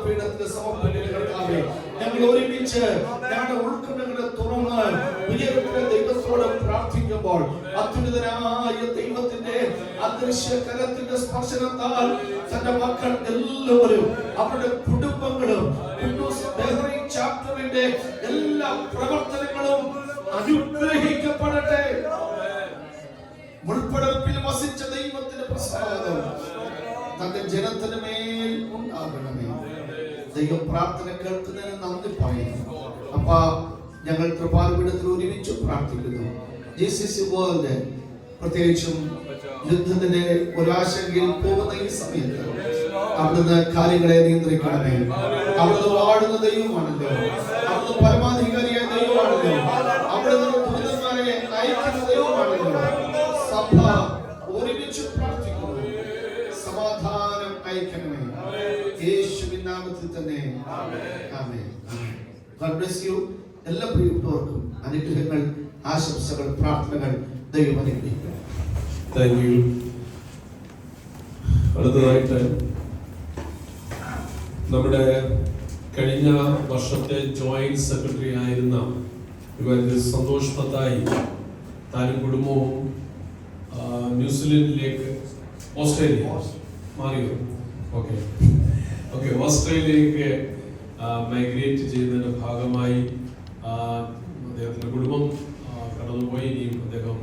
പീഠത്തിന് സമർപ്പിക്കുന്ന കർത്താവേ, ഞങ്ങൾ ഒരുമിച്ച് ഞങ്ങളുടെ ഉൾക്കണ്ണുകളെ തുറന്ന് ഉയരത്തിലെ ദൈവത്തോട് പ്രാർത്ഥിക്കുമ്പോൾ അത്യുന്നതനായ ദൈവത്തിന്റെ ആ അദൃശ്യ കരത്തിന്റെ സ്പർശനത്താൽ തന്റെ മക്കൾ എല്ലാവരും അവരുടെ കുടുംബങ്ങളും ചാപ്റ്ററിന്റെ എല്ലാ പ്രവർത്തനങ്ങളും അനുഗ്രഹിക്കപ്പെടട്ടെ. മുൾപ്പടർപ്പിൽ വസിച്ച ദൈവത്തിന്റെ പ്രസാദം തന്റെ ജനത്തിന് മേൽ ഉണ്ടാകണമേ. ദൈവം പ്രാർത്ഥന കേൾക്കുന്നതിന് നന്ദി പറയുന്നു. അപ്പ ഞങ്ങൾ കൃപാപീഠത്തിൽ ഒരുമിച്ച് പ്രാർത്ഥിക്കുന്നു. ജീസസ് വേൾഡ് പ്രത്യേകിച്ചും യുദ്ധത്തിന്റെ ഒരാശങ്കയിൽ പോകുന്ന ഈ സമയത്ത് അവിടുന്ന് കാര്യങ്ങളെ നിയന്ത്രിക്കണമേ. അവിടുന്ന് വാഴുന്ന ദൈവമാണല്ലോ, അവിടുന്ന് പരമാധികാരിയായ ദൈവമാണല്ലോ, അവിടുന്ന് ദൂതന്മാരെ അയക്കുന്ന ദൈവമാണല്ലോ. സഭ ഒരുമിച്ച് പ്രാർത്ഥിക്കുന്നു, സമാധാനം അയക്കണമേ. യേശുവിൻ നാമത്തിൽ തന്നെ ആമേൻ. God bless you. എല്ലാ പ്രിയപ്പെട്ടവർക്കും അനുഗ്രഹങ്ങൾ, ആശംസകൾ, പ്രാർത്ഥനകൾ. ദൈവം അനുഗ്രഹിക്കട്ടെ. Thank U. അടുത്തതായിട്ട് നമ്മുടെ കഴിഞ്ഞ വർഷത്തെ ജോയിന്റ് സെക്രട്ടറി ആയിരുന്ന സന്തോഷ് പത്തായി താനും കുടുംബവും ന്യൂസിലൻഡിലേക്ക് ഓസ്ട്രേലിയയിലേക്ക് മൈഗ്രേറ്റ് ചെയ്യുന്നതിന്റെ ഭാഗമായി അദ്ദേഹത്തിന്റെ കുടുംബം കടന്നുപോയി. ഇനിയും അദ്ദേഹം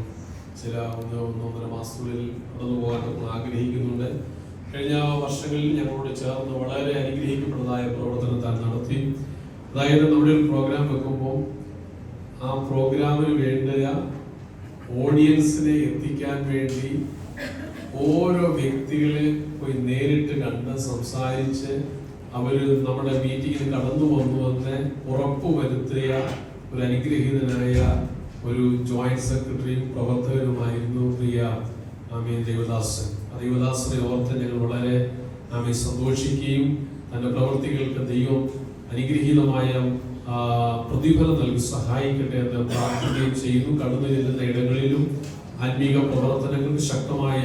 ചില 1-1.5 മാസത്തിനുള്ളിൽ കടന്നു പോകാൻ ആഗ്രഹിക്കുന്നുണ്ട്. കഴിഞ്ഞ വർഷങ്ങളിൽ ഞങ്ങളോട് ചേർന്ന് വളരെ അനുഗ്രഹിക്കപ്പെട്ടതായ പ്രവർത്തനം താൻ നടത്തി. അതായത് നമ്മുടെ ഒരു പ്രോഗ്രാം വെക്കുമ്പോൾ ആ പ്രോഗ്രാമിന് വേണ്ട ഓഡിയൻസിനെ എത്തിക്കാൻ വേണ്ടി ഓരോ വ്യക്തികളെ പോയി നേരിട്ട് കണ്ട് സംസാരിച്ച് അവർ നമ്മുടെ മീറ്റിങ്ങിന് കടന്നു വന്നുവെന്ന് ഉറപ്പുവരുത്തിയ ഒരു അനുഗ്രഹീതനായ ഒരു ജോയിന്റ് സെക്രട്ടറിയും പ്രവർത്തകരുമായിരുന്നു പ്രിയ ദേവദാസൻ. ആ ദേവദാസനെ ഓർത്ത് ഞങ്ങൾ വളരെ സന്തോഷിക്കുകയും തന്റെ പ്രവർത്തികൾക്ക് ദൈവം അനുഗ്രഹീതമായ പ്രതിഫലം നൽകി സഹായിക്കട്ടെ എന്ന് പ്രാർത്ഥിക്കുകയും ചെയ്യുന്നു. കടന്നു ചെല്ലുന്ന ഇടങ്ങളിലും ആത്മീക പ്രവർത്തനങ്ങൾക്ക് ശക്തമായ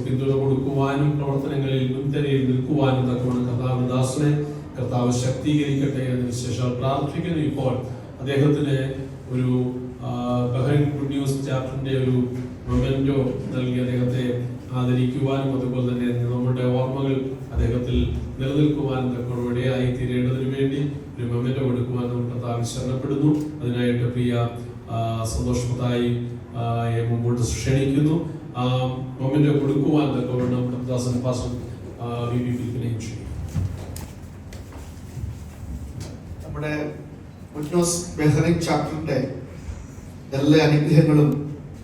പിന്തുണ കൊടുക്കുവാനും പ്രവർത്തനങ്ങളിൽ മുൻനിരയിൽ നിൽക്കുവാനും തക്കവണ്ണം ദാസനെ കർത്താവ് ശക്തീകരിക്കട്ടെ എന്ന് വിശേഷം പ്രാർത്ഥിക്കുന്നു. ഇപ്പോൾ അദ്ദേഹത്തിന് ഒരു ബഹ്റൈൻ ഗുഡ് ന്യൂസ് ചാപ്റ്ററിന്റെ ഒരു മൊമെന്റോ നൽകി അദ്ദേഹത്തെ ആദരിക്കുവാനും അതുപോലെ തന്നെ നമ്മുടെ ഓർമ്മകൾ അദ്ദേഹത്തിൽ നിലനിൽക്കുവാനും തക്കവണ്ണം ഇടയായി തീരേണ്ടതിനു വേണ്ടി ഒരു മൊമെന്റോ കൊടുക്കുവാനും കർത്താവ് ശരണപ്പെടുന്നു. അതിനായിട്ട് പ്രിയ സന്തോഷമായി മുമ്പോട്ട് ക്ഷണിക്കുന്നു. മൊമെന്റോ കൊടുക്കുവാൻ തക്കവണ്ണം കർത്താസൻ പാസ്റ്റർ വിപിപ്പിക്കുകയും ചെയ്യും. നമ്മുടെ ബഹ്റൈൻ ചാപ്റ്ററിന്റെ എല്ലാ അനുഗ്രഹങ്ങളും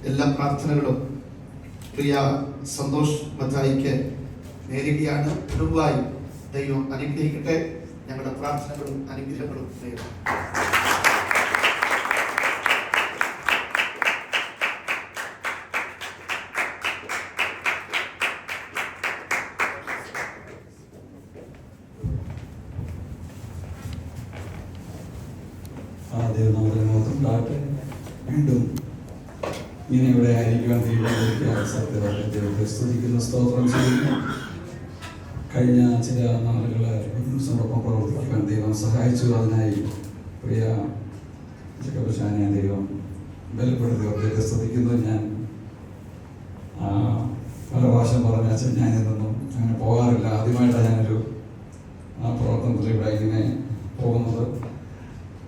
എല്ലാ പ്രാർത്ഥനകളും പ്രിയ സന്തോഷ് മത്തായിക്ക് നേരുകയാണ്. കുടുംബമായി ദൈവം അനുഗ്രഹിക്കട്ടെ. ഞങ്ങളുടെ പ്രാർത്ഥനകളും അനുഗ്രഹങ്ങളും ദൈവം. വീണ്ടും ഇങ്ങനെ ഇവിടെ ആയിരിക്കുവാൻ സത്യമായിട്ട് ദൈവത്തെ സ്തുതിക്കുന്ന സ്തോത്രം ചെയ്യുന്നു. കഴിഞ്ഞ ചില നാളുകളോടൊപ്പം പ്രവർത്തിക്കുവാൻ ദൈവം സഹായിച്ചു. അതിനായി പ്രിയ ജഗപശാനെ ദൈവം ബലപ്പെടുത്തി ദൈവത്തെ സ്തുതിക്കുന്നു. ഞാൻ പല പ്രാവശ്യം പറഞ്ഞ അച്ഛൻ ഞാൻ ഇതൊന്നും അങ്ങനെ പോകാറില്ല. ആദ്യമായിട്ടാണ് ഞാനൊരു പ്രവർത്തനത്തിൽ ഇവിടെ ഇങ്ങനെ പോകുന്നത്.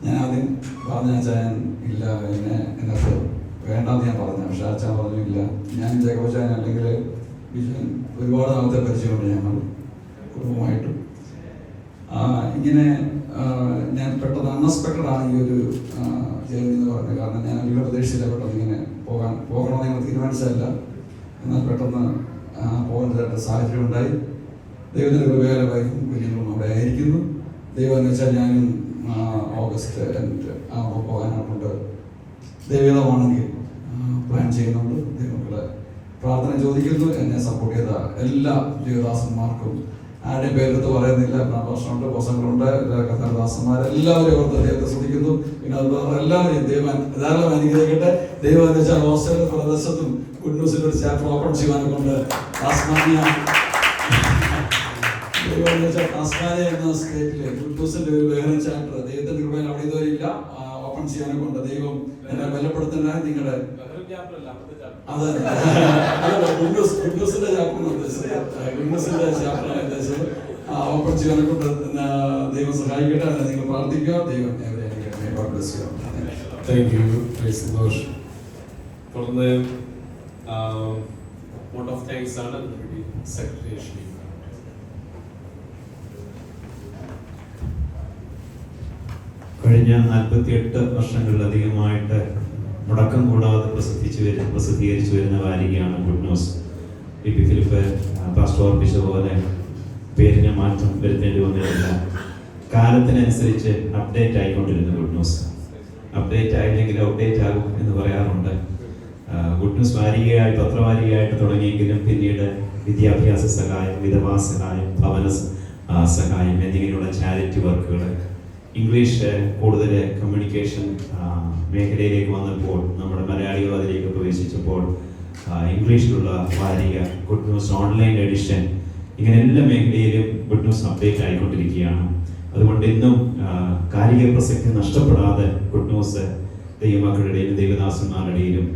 ഞാൻ ആദ്യം പറഞ്ഞ അച്ഛൻ ഇല്ല എന്നൊക്കെ വേണ്ടെന്ന് ഞാൻ പറഞ്ഞു. പക്ഷെ അച്ഛൻ പറഞ്ഞു ഇല്ല, ഞാൻ ജഗപശാൻ അല്ലെങ്കിൽ ഒരുപാട് നാളത്തെ പരിചയമുണ്ട് ഞങ്ങൾ കുടുംബമായിട്ടും. ഇങ്ങനെ ഞാൻ പെട്ടെന്ന് അൺഎക്സ്പെക്റ്റഡ് ആണ് ഈ ഒരു ജേർണി എന്ന് പറഞ്ഞത്. കാരണം ഞാൻ ഒരിക്കലും പ്രതീക്ഷിച്ചില്ല പെട്ടെന്ന് ഇങ്ങനെ പോകണമെന്ന് ഞങ്ങൾ തീരുമാനിച്ചതല്ല. എന്നാൽ പെട്ടെന്ന് പോകേണ്ടതായിട്ട് സാഹചര്യം ഉണ്ടായി. ദൈവത്തിൻ്റെ കൃപയാലെ വൈഫും കുഞ്ഞുങ്ങളും അവിടെ ആയിരിക്കുന്നു. ദൈവം എന്ന് വെച്ചാൽ ഞാനും ഓഗസ്റ്റ് പോകാനായിട്ടുണ്ട്. ദൈവമാണെങ്കിൽ പ്ലാൻ ചെയ്യുന്നുണ്ട്. ദൈവങ്ങളുടെ പ്രാർത്ഥന ചോദിക്കുന്നു. എന്നെ സപ്പോർട്ട് ചെയ്ത എല്ലാ ദേവദാസന്മാർക്കും ആരുടെയും പേരെടുത്ത് പറയുന്നില്ല. പ്രശ്നമുണ്ട്, പ്രസംഗങ്ങളുണ്ട്, കഥാദാസന്മാർ എല്ലാവരും ഓർത്ത് ദൈവത്തെ ശ്രദ്ധിക്കുന്നു. പിന്നെ അതുപോലെ എല്ലാവരെയും ദൈവം ധാരാളം അനുഗ്രഹിക്കട്ടെ. ദൈവം എന്ന് വെച്ചാൽ ഓസ്ട്രേലിയ പ്രദേശത്തും ഗുഡ് ന്യൂസിന്റെ ഒരു ചാപ്റ്റർ ഓപ്പൺ ചെയ്യാനെ കൊണ്ട് ടാസ്മാനിയ ദൈവം എന്ന് വെച്ചാൽ ടാസ്മാനിയ എന്ന സ്റ്റേറ്റിലെ ഗുഡ് ന്യൂസിന്റെ ഒരു ബഹ്റൈൻ ചാപ്റ്റർ ദൈവത്തിന്റെ കൃപയിൽ അവിടെ ഇതുവരെ ഇല്ല. ഓപ്പൺ ചെയ്യാനെ കൊണ്ട് ദൈവം എന്നെ ബലപ്പെടുത്താനായി നിങ്ങളുടെ അത് ഗുഡ്നസിന്റെ ചാപ്റ്റർ ഗുഡ്നസിന്റെ ചാപ്റ്ററാണ് ഉദ്ദേശിച്ചത്. ഓപ്പൺ ചെയ്യാനെ കൊണ്ട് ദൈവം സഹായിക്കട്ടെ. അതിനെ നിങ്ങൾ പ്രാർത്ഥിക്കുക. ദൈവം everyone bless you. Thank you. Praise the Lord. തുടർന്ന് വോട്ട് ഓഫ് താങ്ക്സ് ആണ് സെക്രട്ടറി. കഴിഞ്ഞ 48 വർഷങ്ങളിലധികമായിട്ട് മുടക്കം കൂടാതെ പ്രസിദ്ധീകരിച്ചു വരുന്ന വാരികയാണ് good news. P Philip pastor ഓർപ്പിച്ച പോലെ പേരിന് മാറ്റം വരുത്തേണ്ടി വന്നിട്ടില്ല. കാലത്തിനനുസരിച്ച് അപ്ഡേറ്റ് ആയിക്കൊണ്ടിരുന്ന ഗുഡ് ന്യൂസ്. അപ്ഡേറ്റ് ആയില്ലെങ്കിൽ ഔട്ട്ഡേറ്റ് ആകും എന്ന് പറയാറുണ്ട്. ഗുഡ് ന്യൂസ് വാരികയായി പത്രവാരികയായിട്ട് തുടങ്ങിയെങ്കിലും പിന്നീട് വിദ്യാഭ്യാസ സഹായം, വിധവാ സഹായം, ഭവന സഹായം എന്നിങ്ങനെയുള്ള ചാരിറ്റി വർക്കുകൾ, ഇംഗ്ലീഷ് കൂടുതൽ കമ്മ്യൂണിക്കേഷൻ മേഖലയിലേക്ക് വന്നപ്പോൾ, നമ്മുടെ മലയാളികൾ അതിലേക്ക് പ്രവേശിച്ചപ്പോൾ ഇംഗ്ലീഷിലുള്ള വാരിക, ഗുഡ് ന്യൂസ് ഓൺലൈൻ എഡിഷൻ, ഇങ്ങനെ എല്ലാ മേഖലയിലും ഗുഡ് ന്യൂസ് അപ്ഡേറ്റ് ആയിക്കൊണ്ടിരിക്കുകയാണ്. അതുകൊണ്ട് ഇന്നും കാലിക പ്രസക്തി നഷ്ടപ്പെടാതെ ഗുഡ് ന്യൂസ് ദൈവമക്കളുടെയും ദൈവദാസന്മാരുടെയും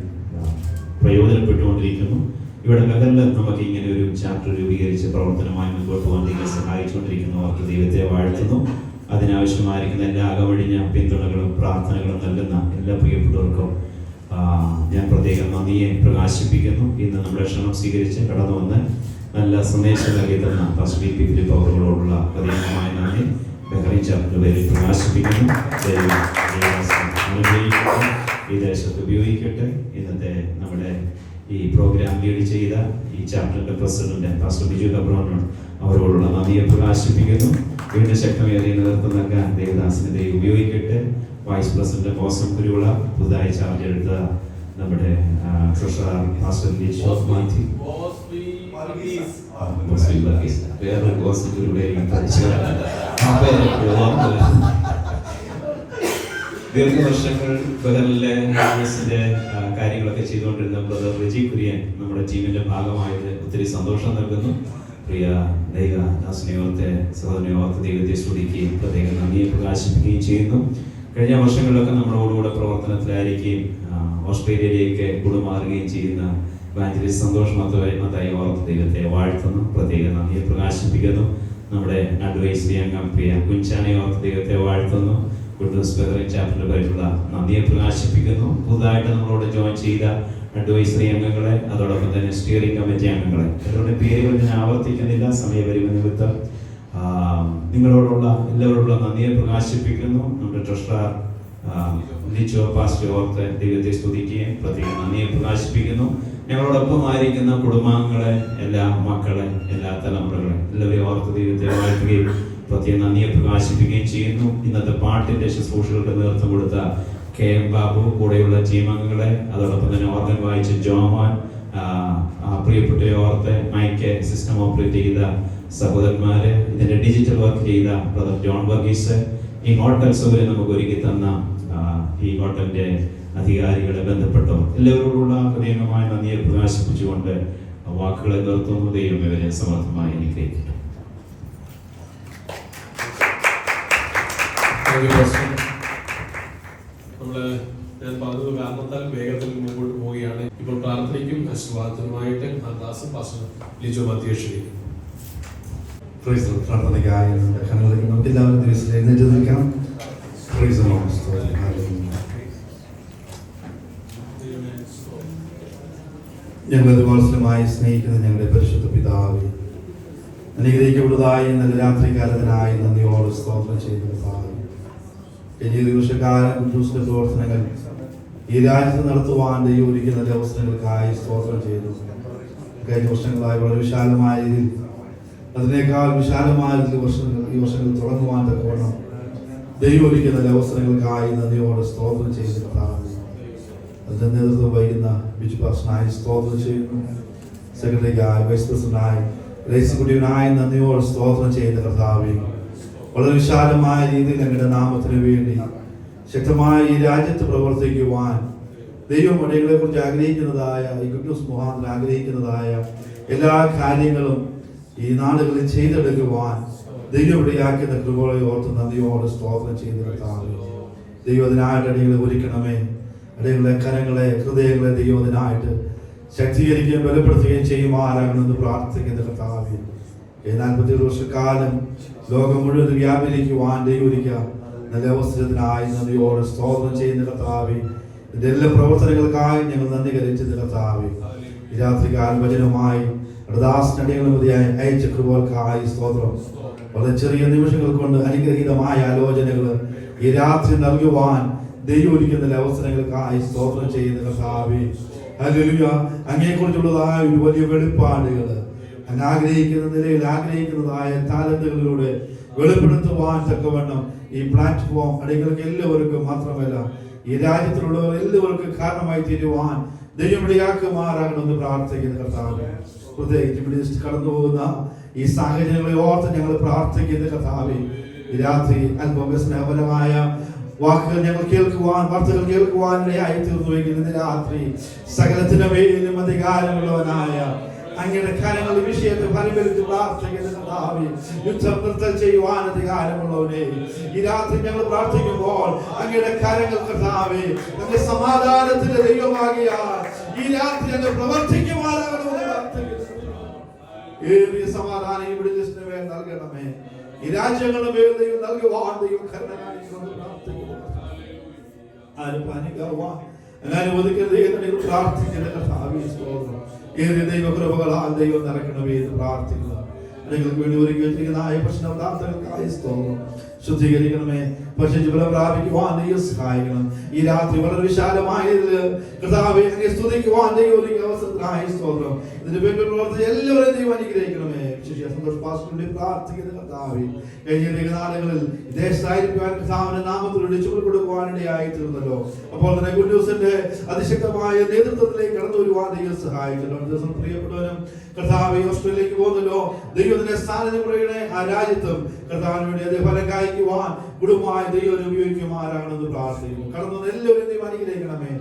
പ്രയോജനപ്പെട്ടുകൊണ്ടിരിക്കുന്നു. ഇവിടെ ബഹറിൽ നമുക്ക് ഇങ്ങനെ ഒരു ചാപ്റ്റർ രൂപീകരിച്ച് പ്രവർത്തനമായി മുൻപോട്ട് പോകാൻ ദൈവം സഹായിച്ചുകൊണ്ടിരിക്കുന്നവർക്ക് ദൈവത്തെ വാഴ്ത്തുന്നു. അതിനാവശ്യമായിരിക്കുന്ന എല്ലാ അകമഴിഞ്ഞ പിന്തുണകളും പ്രാർത്ഥനകളും നൽകുന്ന എല്ലാ പ്രിയപ്പെട്ടവർക്കും ഞാൻ പ്രത്യേകം നന്ദിയെ പ്രകാശിപ്പിക്കുന്നു. ഇന്ന് നമ്മുടെ ക്ഷണം സ്വീകരിച്ച് കടന്നു വന്ന് നല്ല സന്ദേശം നൽകി തന്ന പാസ്റ്റർ പി ഫിലിപ്പ് അവരോടുള്ള പ്രത്യേകമായ നന്ദി ബഹ്റൈൻ ചാപ്റ്ററിന്റെ പേരിൽ പ്രകാശിപ്പിക്കുന്നു. ഈ ദേശത്ത് ഉപയോഗിക്കട്ടെ. ഇന്നത്തെ നമ്മുടെ ഈ പ്രോഗ്രാം ലീഡ് ചെയ്ത ഈ ചാപ്റ്ററിന്റെ പ്രസിഡന്റ് പാസ്റ്റർ ബിജു ഗബ്രോനോട് അവരോടുള്ള നന്ദിയെ പ്രകാശിപ്പിക്കുന്നു. വീണ്ടും ശക്തമേറിയ നേതൃത്വം നൽകാൻ ദേവദാസിനെ ദൈവം ഉപയോഗിക്കട്ടെ. വൈസ് പ്രസിഡന്റ് മോസം കുരുവിള, പുതുതായി ചാർജ് എടുത്ത നമ്മുടെ ട്രഷറർ പാസ്റ്റർ ലിജോ മാത്യു, വേറെ മോസം കുരുവിളയും ദീർഘവർഷങ്ങൾ ബഹറിലെ കാര്യങ്ങളൊക്കെ ചെയ്തുകൊണ്ടിരുന്ന ബ്രദർ റിജി കുര്യൻ നമ്മുടെ ടീമിന്റെ ഭാഗമായത് ഒത്തിരി സന്തോഷം നൽകുന്നു. പ്രിയ ദൈവദാസനെയോർത്ത് സഹോദരനെയോർത്ത് ദൈവത്തെ സ്തുതിക്കുകയും പ്രത്യേകം നന്ദിയെ പ്രകാശിപ്പിക്കുകയും ചെയ്യുന്നു. കഴിഞ്ഞ വർഷങ്ങളിലൊക്കെ നമ്മളോടുകൂടെ പ്രവർത്തനത്തിലായിരിക്കുകയും ഓസ്ട്രേലിയയിലേക്ക് കൂടുമാറുകയും ചെയ്യുന്ന ഇവാഞ്ചലിസ്റ്റ് സന്തോഷ് മത്തായി ഓർത്ത് ദൈവത്തെ വാഴ്ത്തുന്നു. പ്രത്യേകം നന്ദിയെ പ്രകാശിപ്പിക്കുന്നു. നമ്മുടെ അഡ്വൈസറി അംഗം പ്രിയ കുഞ്ചാനെ ഓർത്ത് ദൈവത്തെ വാഴ്ത്തുന്നു. ഗുഡ് ന്യൂസ് ബഹ്റൈൻ ചാപ്റ്ററിന്റെ പേരിലുള്ള നന്ദിയെ പ്രകാശിപ്പിക്കുന്നു. പുതുതായിട്ട് നമ്മളോട് ജോയിൻ ചെയ്ത അഡ്വൈസറി അംഗങ്ങളെ, അതോടൊപ്പം തന്നെ സ്റ്റിയറിംഗ് കമ്മിറ്റി അംഗങ്ങളെ, അവരുടെ പേരുകൾ ഞാൻ ആവർത്തിക്കുന്നില്ല സമയപരിമിതി നിമിത്തം. നിങ്ങളോടുള്ള എല്ലാവരോടുള്ള നന്ദിയെ പ്രകാശിപ്പിക്കുന്നു. നമ്മുടെ ട്രഷറർ ലിജോ പാസ്റ്റർ ഓർത്ത് ദൈവത്തെ സ്തുതിക്കുകയും പ്രത്യേകം നന്ദിയെ പ്രകാശിപ്പിക്കുന്നു. ഞങ്ങളോടൊപ്പം ആയിരിക്കുന്ന കുടുംബാംഗങ്ങളെ, എല്ലാ മക്കളെ, എല്ലാ തലമുറകളെ എല്ലാവരെയും ഓർത്ത് ദൈവത്തെ വാഴ്ത്തുകയും പ്രത്യേകം നന്ദിയെ പ്രകാശിപ്പിക്കുകയും ചെയ്യുന്നു. ഇന്നത്തെ പാട്ടിന്റെ ശുശ്രൂഷകൾക്ക് നേതൃത്വം കൊടുത്ത KM ബാബു, കൂടെയുള്ള ടീം അംഗങ്ങളെ, അതോടൊപ്പം തന്നെ ഓർഗൻ വായിച്ച ജോമാൻ, പ്രിയപ്പെട്ട ഓർത്ത് മൈക്ക് സിസ്റ്റം ഓപ്പറേറ്റ് ചെയ്ത സഹോദരന്മാര്, ഇതിന്റെ ഡിജിറ്റൽ വർക്ക് ചെയ്ത ബ്രദർ ജോൺ വർഗീസ്, ഈ ഹോട്ടൽ സൗകര്യം നമുക്ക് ഒരുക്കി തന്ന ഈ ഹോട്ടലിന്റെ അധികാരികളെ, ബന്ധപ്പെട്ടവർ എല്ലാവരോടുള്ള ഹൃദയംഗമായ നന്ദിയെ പ്രകാശിപ്പിച്ചുകൊണ്ട് വാക്കുകളെ നിർത്തുന്നു. ദൈവം ഇവരെ സമർത്ഥമായി അനുഗ്രഹിക്കട്ടെ. നമ്മള് ഞാൻ പറഞ്ഞത് കാരണത്താൽ വേഗത്തിൽ മുമ്പോട്ട് പോവുകയാണ്. ഇപ്പോൾ പ്രാർത്ഥനയ്ക്കും ആശീർവാദത്തിനുമായിട്ട് ദാസൻ പാസ്റ്റർ ലിജോ മാത്യു ക്ഷണിക്കുന്നു. പ്രാർത്ഥനയ്ക്കായി നമുക്ക് എല്ലാവരും ദിവസം എഴുന്നേറ്റ് നിൽക്കാം. ഞങ്ങളത് വാത്സല്യമായി സ്നേഹിക്കുന്ന ഞങ്ങളുടെ പരിശുദ്ധ പിതാവേ, അനുഗ്രഹിക്കപ്പെട്ടതായി നല്ല രാത്രികാലത്തിനായി നന്ദിയോട് സ്തോത്രം ചെയ്യുന്ന കഴിഞ്ഞ ദിവസക്കാലം ക്രിസ്തുവിന്റെ പ്രവർത്തനങ്ങൾ ഈ രാജ്യത്ത് നടത്തുവാൻ ദൈവം ഒരുക്കുന്ന നല്ല അവസരങ്ങൾക്കായി സ്തോത്രം ചെയ്തു. കഴിഞ്ഞ വർഷങ്ങളായി വളരെ വിശാലമായ രീതിയിൽ, അതിനേക്കാൾ വിശാലമായ ഈ വർഷങ്ങൾ തുടങ്ങുവാൻ തക്കവണ്ണം ദൈവം ഒരുക്കുന്ന നല്ല അവസരങ്ങൾക്കായി നന്ദിയോടെ സ്തോത്രം ചെയ്തിട്ടാണ്. അതിന്റെ നേതൃത്വം വഹിക്കുന്ന ബിജു പാസ്റ്ററിനായി സ്തോത്രം ചെയ്യുന്നു. സെക്രട്ടറിക്കായി, വൈസ് പ്രസിഡന്റായി, എക്സിക്യൂട്ടീവിനായി നന്ദിയോടെ സ്തോത്രം ചെയ്യുന്ന കർത്താവേ, വളരെ വിശാലമായ രീതിയിൽ ഞങ്ങളുടെ നാമത്തിന് വേണ്ടി ശക്തമായി ഈ രാജ്യത്ത് പ്രവർത്തിക്കുവാൻ ദൈവം വഴികളെ കുറിച്ച് ആഗ്രഹിക്കുന്നതായ, ഈ ഗുഡ് ന്യൂസ് മുഖാന്തരം ആഗ്രഹിക്കുന്നതായ എല്ലാ കാര്യങ്ങളും ഈ നാടുകളിൽ ചെയ്തെടുക്കുവാൻ ദൈവം ഇടയാക്കുന്ന കൃപകളെ ഓർത്ത് നന്ദിയോടെ സ്തോത്രം ചെയ്ത് കർത്താവേ, ദൈവത്തിനായിട്ട് അടികളെ ഒരുക്കണമേ. അടികളെ കരങ്ങളെ ഹൃദയങ്ങളെ ദൈവത്തിനായിട്ട് ശക്തീകരിക്കുകയും ബലപ്പെടുത്തുകയും ചെയ്യുമാറാകണമെന്ന് പ്രാർത്ഥിക്കുന്ന കർത്താവേ, 41 വർഷക്കാലം ലോകം മുഴുവൻ വ്യാപരിക്കുവാൻ ദൈവരിക്കുക നല്ല അവസരത്തിനായി നന്ദിയോടെ സ്തോത്രം ചെയ്യുന്ന കർത്താവേ, ഇതിന്റെ എല്ലാ പ്രവർത്തനങ്ങൾക്കായി ഞങ്ങൾ നന്ദി കരയിച്ചുന്ന കർത്താവേ, ഈ രാത്രികാലം വചനവുമായി ദാസനടികളും മതിയായി അയച്ച കൃപകൾക്കായി സ്തോത്രം. വളരെ ചെറിയ നിമിഷങ്ങൾ കൊണ്ട് അനുഗ്രഹീതമായ ആലോചനകൾ ഈ രാത്രി നൽകുവാൻ ദൈവം ഒരുക്കുന്ന അവസരങ്ങൾക്കായി സ്തോത്രം ചെയ്യുന്ന കർത്താവേ, ഹല്ലേലൂയ. അങ്ങയെക്കുറിച്ചുള്ളതായ ഒരു വലിയ വെളിപ്പാടുകൾ അങ്ങ് ആഗ്രഹിക്കുന്ന നിലയിൽ ആഗ്രഹിക്കുന്നതായ ടാലന്റുകളിലൂടെ വെളിപ്പെടുത്തുവാൻ തക്കവണ്ണം ഈ പ്ലാറ്റ്ഫോം അടികൾക്ക് എല്ലാവർക്കും മാത്രമല്ല ഈ രാജ്യത്തിലുള്ളവർ എല്ലാവർക്കും കാരണമായി തീരുവാൻ ദൈവം ഇടയാക്കുമാറാകണമെന്ന് പ്രാർത്ഥിക്കുന്ന കർത്താവേ, പ്രത്യേകിച്ച് ഇവിടെ കടന്നു പോകുന്ന ഈ സാഹചര്യങ്ങളെ ഓർത്ത് ഞങ്ങൾ പ്രാർത്ഥിക്കുന്ന കർത്താവേ, ഈ രാത്രി അല്പം സ്നേഹപരമായ വാക്കുകൾ ഞങ്ങൾ കേൾക്കുവാൻ വാർത്തകൾ കേൾക്കുവാൻ ഇടയായി തീർന്നുവെങ്കിൽ ഇന്ന് രാത്രി സകലത്തിന്റെ മേലും അധികാരമുള്ളവനായ അങ്ങയുടെ കാര്യങ്ങളുടെ വിഷയത്തെ ഫലപ്പെടുത്തി പ്രാർത്ഥിക്കുന്ന കർത്താവേ, യുദ്ധം നിർത്തൽ ചെയ്യുവാൻ അധികാരമുള്ളവനെ ഈ രാത്രി ഞങ്ങൾ പ്രാർത്ഥിക്കുമ്പോൾ അങ്ങയുടെ കാര്യങ്ങൾ കർത്താവേ ഞങ്ങളുടെ സമാധാനത്തിന്റെ ദൈവമാകിയാൽ ഈ രാത്രി ഞങ്ങൾ പ്രവർത്തിക്കുവാനാകണമെന്ന് പ്രാർത്ഥിക്കുന്നു. ഏറിയ സമാധാനം ഇവിടെ ലിസ്റ്റിന് നൽകണമേ. ഈ രാജ്യങ്ങളുടെ മേൽ ദൈവം നൽകുവാൻ ദൈവം കരുണ കാണിക്കണമെന്ന് പ്രാർത്ഥിക്കുന്നു. ആരും പാനിക്കാവാൻ അനുവദിക്കരുത് എന്ന് പ്രാർത്ഥിക്കുന്ന കർത്താവേ, സ്തോത്രം. ഏറിയ ദൈവകൃപകളാൽ ദൈവം നിറയ്ക്കണമേ എന്ന് പ്രാർത്ഥിക്കുക. നിങ്ങൾക്ക് വേണ്ടി ഒരുക്കി വെച്ചിരിക്കുന്ന പ്രശ്നപദാർത്ഥങ്ങൾക്കായി സ്തോത്രം. ശുദ്ധീകരിക്കണമേ, ഭക്ഷ്യജീവനം പ്രാപിക്കുവാൻ ദൈവം സഹായിക്കണം. ഈ രാത്രി വളരെ വിശാലമായതിൽ കർത്താവേ അങ്ങയെ സ്തുതിക്കുവാൻ ദൈവം ഒരുക്കിയ അവസരത്തിനായി സ്തോത്രം. ഇതിന്റെ പേരിൽ പ്രവർത്തിച്ച എല്ലാവരെയും ദൈവം അനുഗ്രഹിക്കണമേ. സന്തോഷ് പാസ്റ്ററിന്റെ പ്രാർത്ഥിക്കുന്ന കർത്താവേ, കഴിഞ്ഞ നാളുകളിൽ ദേശത്തായിരിക്കാൻ കർത്താവിന്റെ നാമത്തിൽ വിളിച്ചു കൊടുക്കുവാനിടയായി തീർന്നല്ലോ. അപ്പോൾ തന്നെ ഗുഡ് ന്യൂസിന്റെ അതിശക്തമായ നേതൃത്വത്തിലേക്ക് കടന്നു വരുവാൻ ദൈവം സഹായിച്ചല്ലോ. ദിവസം പ്രിയപ്പെട്ടവനും കർത്താവേ ഓസ്ട്രേലിയയിലേക്ക് പോകുന്നല്ലോ. ദൈവത്തിന്റെ സ്ഥാനങ്ങളുടെ ആ രാജ്യത്തും കർത്താവിന് വേണ്ടി അതേ ഫലം കായ്ക്കുവാൻ കുടുംബമായി ദൈവം ഉപയോഗിക്കുമാറാകണമെന്ന് പ്രാർത്ഥിക്കുന്നു. കടന്നു എല്ലാവരും ദൈവം അനുഗ്രഹിക്കണമേ.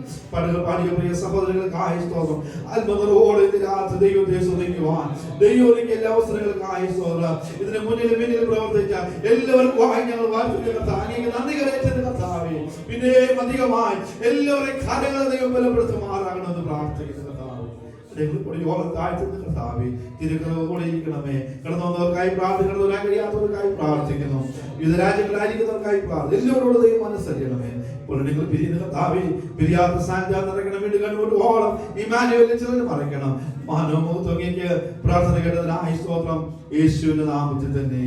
പാടിയ പ്രിയ സഹോദരങ്ങൾക്കായി സ്തോത്രം. അത്ഭുതങ്ങളോടെ രാത്രി ദൈവത്തെ സ്തുതിക്കുവാൻ ദൈവം എല്ലാ അവസരങ്ങൾക്കായി സ്തോത്രം. ഇതിന് മുന്നിൽ പ്രവർത്തിച്ച എല്ലാവർക്കും ഞങ്ങൾ വാഴ്ത്തുന്ന അങ്ങേക്ക് നന്ദി കരയറ്റുന്ന കർത്താവേ, പിന്നെയും അധികമായി എല്ലാവരെയും കാര്യങ്ങൾ ദൈവം ബലപ്പെടുത്തുമാറാകണമെന്ന് പ്രാർത്ഥിക്കുന്നു. തിരുക്കണമേ. കടന്നവർക്കായി പ്രാർത്ഥിക്കുന്നവരായി കഴിയാത്തവർക്കായി പ്രാർത്ഥിക്കുന്നു. വിവിധ രാജ്യങ്ങളായിരിക്കുന്നവർക്കായി പ്രാർത്ഥിക്കുന്നു. എല്ലാവരോടും ദൈവം മനസ്സറിയണമേ. ഇപ്പോൾ നിങ്ങൾ പിരിയുന്ന കർത്താവേ, പിരിയാത്ത സാന്നിധ്യം നിറയ്ക്കണം. വീണ്ടും കണ്ടുകൊണ്ട് ഓളം ഇമ്മാനുവേലിനെ ചിലർ മറയ്ക്കണം. മാനവമുഖത്തേക്ക് പ്രാർത്ഥന കേട്ടതിനായി സ്തോത്രം. യേശുവിന്റെ നാമത്തിൽ തന്നെ.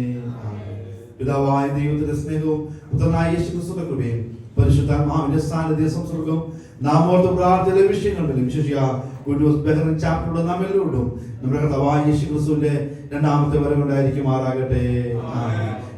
പിതാവായ ദൈവത്തിന്റെ സ്നേഹവും പുത്രനായ യേശു ക്രിസ്തുവിന്റെ കൃപയും പരിശുദ്ധാത്മാവിന്റെ സാന്നിധ്യ സംസർഗവും നാം ഓർത്ത് പ്രാർത്ഥന വിഷയങ്ങളിലും വിശേഷിയ ബഹ്റൈൻ ചാപ്റ്ററുടെ നമ്മെല്ലോടും നമ്മുടെ കർത്താവായ യേശു ക്രിസ്തുവിന്റെ രണ്ടാമത്തെ വരവുണ്ടായിരിക്കുമാറാകട്ടെ.